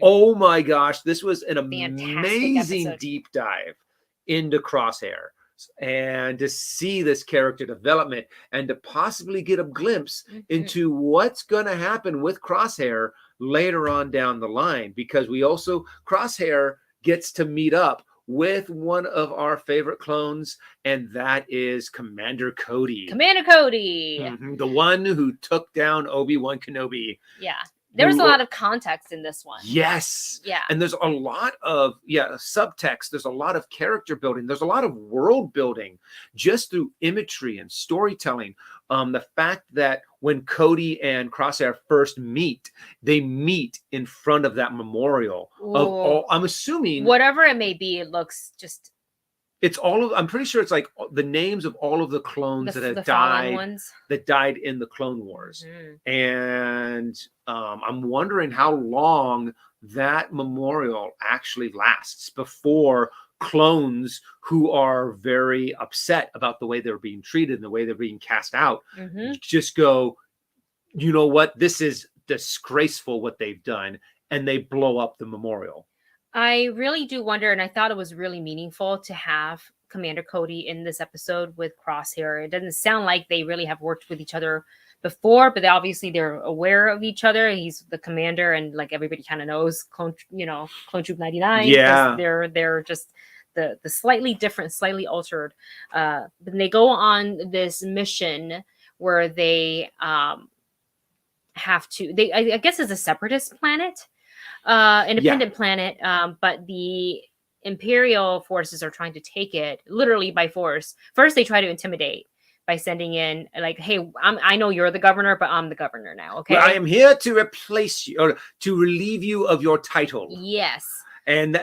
Oh my gosh, this was an amazing deep dive into Crosshair, and to see this character development and to possibly get a glimpse into what's going to happen with Crosshair later on down the line, because Crosshair gets to meet up with one of our favorite clones, and that is Commander Cody. The one who took down Obi-Wan Kenobi. Yeah. There was a lot of context in this one. Yes. Yeah. And there's a lot of subtext. There's a lot of character building. There's a lot of world building just through imagery and storytelling. The fact that when Cody and Crosshair first meet, they meet in front of that memorial of all. I'm assuming whatever it may be, it looks just. It's I'm pretty sure it's like the names of all of the clones that have died in the Clone Wars. And I'm wondering how long that memorial actually lasts before clones who are very upset about the way they're being treated and the way they're being cast out just go, you know what, this is disgraceful what they've done, and they blow up the memorial. I really do wonder, and I thought it was really meaningful to have Commander Cody in this episode with Crosshair. It doesn't sound like they really have worked with each other before, but obviously they're aware of each other. He's the commander, and like everybody kind of knows Clone Troop 99. Yeah, they're just the slightly different, slightly altered. But they go on this mission where they have to. I guess it's a separatist planet. Independent planet, but the Imperial forces are trying to take it literally by force. First, they try to intimidate by sending in like, "Hey, I know you're the governor, but I'm the governor now. Okay, well, I am here to replace you or to relieve you of your title." Yes, and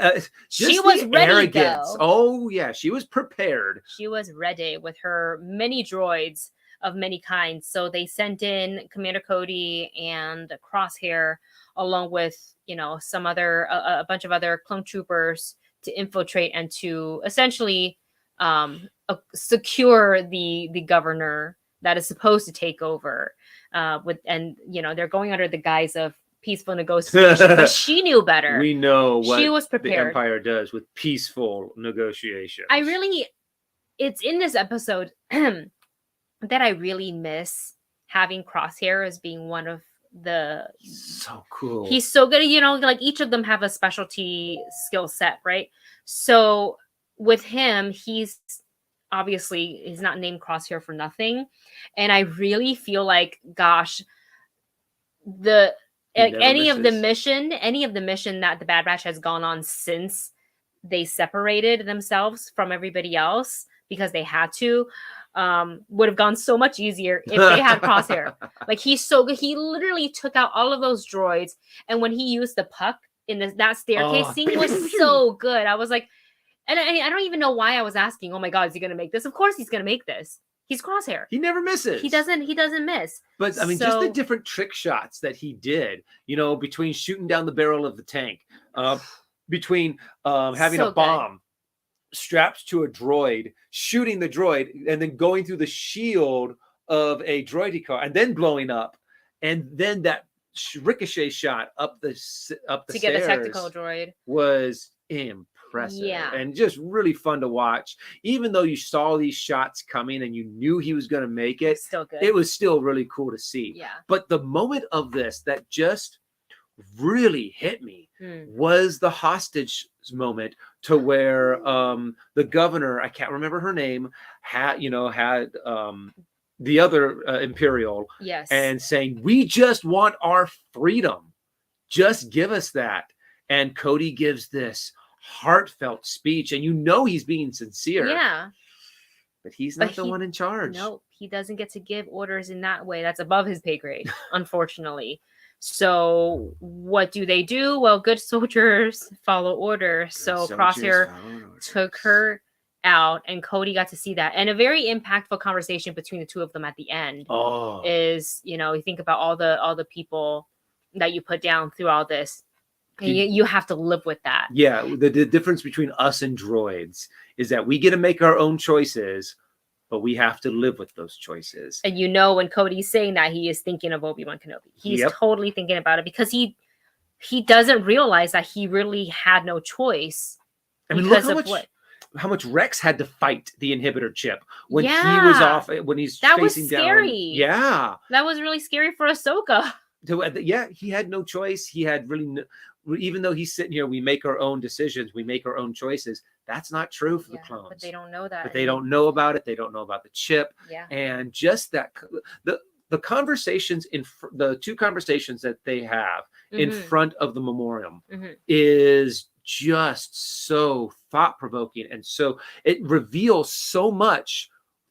she was ready. Arrogance. Oh yeah, she was prepared. She was ready with her many droids of many kinds. So they sent in Commander Cody and Crosshair, along with some other a bunch of other clone troopers to infiltrate and to essentially secure the governor that is supposed to take over. They're going under the guise of peaceful negotiation, but she knew better. We know what she was prepared. The Empire does with peaceful negotiation. It's in this episode that I really miss having Crosshair as being one of so cool. He's so good at, like each of them have a specialty skill set, right? So with him, he's not named Crosshair for nothing. And I really feel like, gosh, any of the mission that the Bad Batch has gone on since they separated themselves from everybody else because they had to, would have gone so much easier if they had Crosshair. Like he's so good. He literally took out all of those droids, and when he used the puck in that staircase scene was so good. I was like, and I don't even know why I was asking. Oh my God, is he gonna make this? Of course he's gonna make this. He's Crosshair. He never misses. He doesn't miss. But I mean, just the different trick shots that he did. Between shooting down the barrel of the tank, between having a bomb strapped to a droid, shooting the droid, and then going through the shield of a droid car, and then blowing up, and then that ricochet shot up the stairs get the tactical droid was impressive, and just really fun to watch. Even though you saw these shots coming and you knew he was going to make it, still good. It was still really cool to see. Yeah. But the moment of this that just really hit me was the hostage moment, to where the governor, I can't remember her name, had the other Imperial, and saying, "We just want our freedom, just give us that." And Cody gives this heartfelt speech, and he's being sincere. But he's not the he- one in charge. No, he doesn't get to give orders in that way. That's above his pay grade, unfortunately. So what do? Well, good soldiers follow orders. So Crosshair took her out, and Cody got to see that. And a very impactful conversation between the two of them at the end is, you know, you think about all the people that you put down through all this. And you have to live with that. Yeah, the difference between us and droids is that we get to make our own choices, but we have to live with those choices. And you know, when Cody's saying that, he is thinking of Obi-Wan Kenobi. He's totally thinking about it because he doesn't realize that he really had no choice. I mean, look how much Rex had to fight the inhibitor chip when he was off, when he's that facing was scary. down. Yeah. That was really scary for Ahsoka. Yeah, he had no choice. He had really even though he's sitting here, we make our own decisions, we make our own choices. That's not true for the clones. But they don't know that. But they don't know about it. They don't know about the chip. Yeah. And just that the conversations the two conversations that they have in front of the memoriam is just so thought-provoking, and so it reveals so much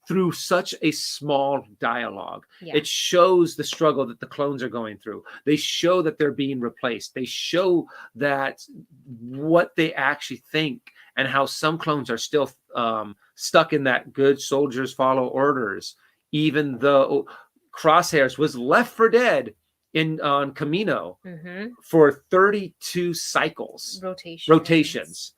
through such a small dialogue. It shows the struggle that the clones are going through. They show that they're being replaced. They show that what they actually think, and how some clones are still stuck in that good soldiers follow orders, even though Crosshairs was left for dead on Camino for 32 cycles rotations.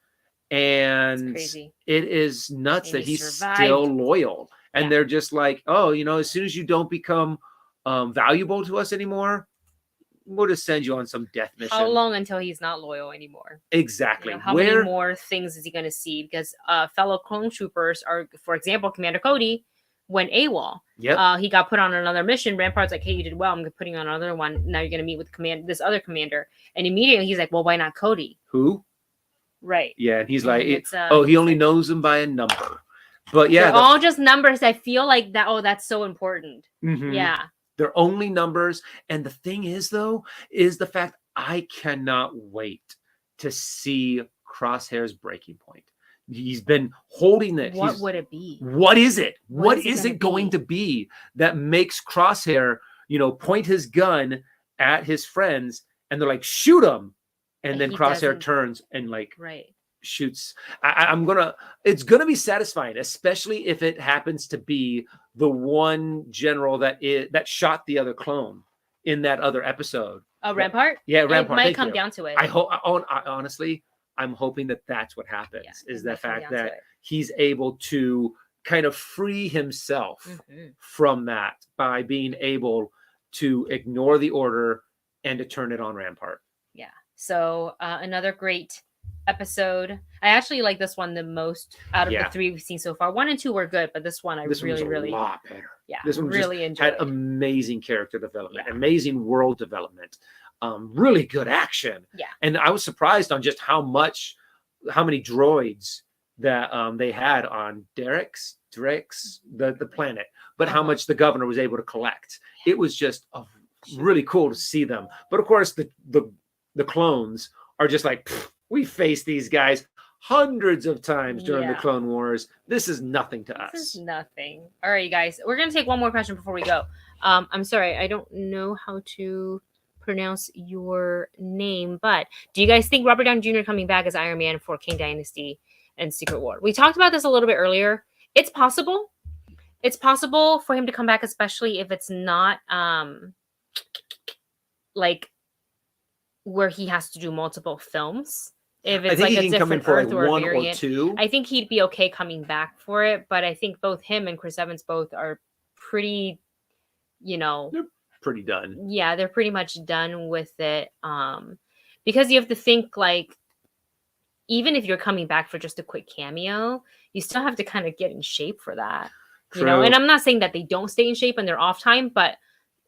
And it is nuts that he's still loyal. And they're just like, oh, you know, as soon as you don't become valuable to us anymore, we'll just send you on some death mission. How long until he's not loyal anymore? Exactly. You know, how many more things is he going to see? Because fellow clone troopers are, for example, Commander Cody went AWOL. He got put on another mission. Rampart's like, hey, you did well. I'm putting on another one. Now you're going to meet with this other commander. And immediately he's like, well, why not Cody? Who? Right. Yeah, and he's like, he only knows him by a number. But yeah, they're all just numbers. I feel like that. Oh, that's so important. Yeah, they're only numbers. And the thing is, though, is the fact I cannot wait to see Crosshair's breaking point. He's been holding it. What would it be? What is it? What is it going to be that makes Crosshair, you know, point his gun at his friends, and they're like, shoot him. And then Crosshair turns and like shoots. It's gonna be satisfying, especially if it happens to be the one general that shot the other clone in that other episode. Rampart? Yeah, Rampart. It might come down to it. Honestly, I'm hoping that that's what happens. Is the fact that he's able to kind of free himself from that by being able to ignore the order and to turn it on Rampart. Yeah. So another great episode. I actually like this one the most out of the three we've seen so far. 1 and 2 were good, but this one I really a lot better. Yeah, this one really enjoyed. Had amazing character development, amazing world development, really good action. Yeah, and I was surprised on just how many droids that they had on Derek's the planet, but how much the governor was able to collect. It was just really cool to see them. But of course, the clones are just like, we faced these guys hundreds of times during the Clone Wars. This is nothing to us. This is nothing. All right, you guys. We're going to take one more question before we go. I'm sorry. I don't know how to pronounce your name, but do you guys think Robert Downey Jr. coming back as Iron Man for King Dynasty and Secret War? We talked about this a little bit earlier. It's possible. It's possible for him to come back, especially if it's not like where he has to do multiple films. If it's like a different Earth or a variant, I think he'd be okay coming back for it. But I think both him and Chris Evans both are pretty, they're pretty done. Yeah, they're pretty much done with it. Because you have to think, like, even if you're coming back for just a quick cameo, you still have to kind of get in shape for that. True. And I'm not saying that they don't stay in shape on their off time, but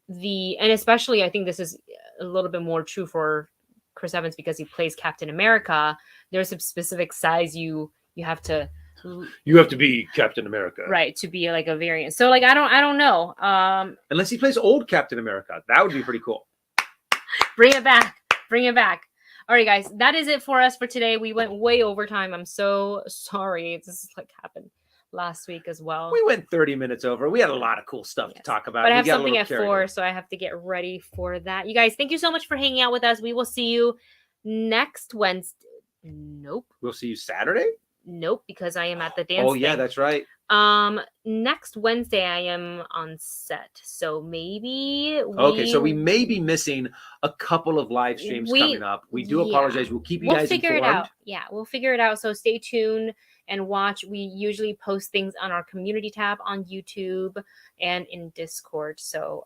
and especially I think this is a little bit more true for Chris Evans because he plays Captain America. There's a specific size you have to be Captain America, right, to be like a variant. So like I don't know. Unless he plays old Captain America, that would be pretty cool. Bring it back. All right, guys, that is it for us for today. We went way over time. I'm so sorry. This is like happened last week as well. We went 30 minutes over. We had a lot of cool stuff to Yes. talk about. But I We have got a something little at carried 4, away. so I have to get ready for that. You guys, thank you so much for hanging out with us. We will see you next Wednesday. Nope. We'll see you Saturday? Nope, because I am at the dance Oh, yeah, thing. that's right. Next Wednesday I am on set. So maybe Okay, so we may be missing a couple of live streams coming up. We do apologize. We'll keep you guys figure informed. it out. Yeah, we'll figure it out. So stay tuned and watch. We usually post things on our community tab on YouTube and in Discord. So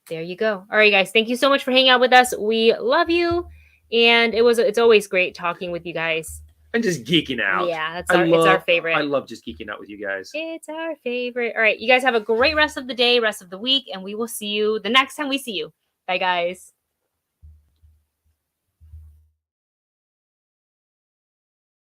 there you go. All right, guys. Thank you so much for hanging out with us. We love you. And it's always great talking with you guys. And just geeking out. Yeah, it's our favorite. I love just geeking out with you guys. It's our favorite. All right, you guys have a great rest of the day, rest of the week, and we will see you the next time we see you. Bye, guys.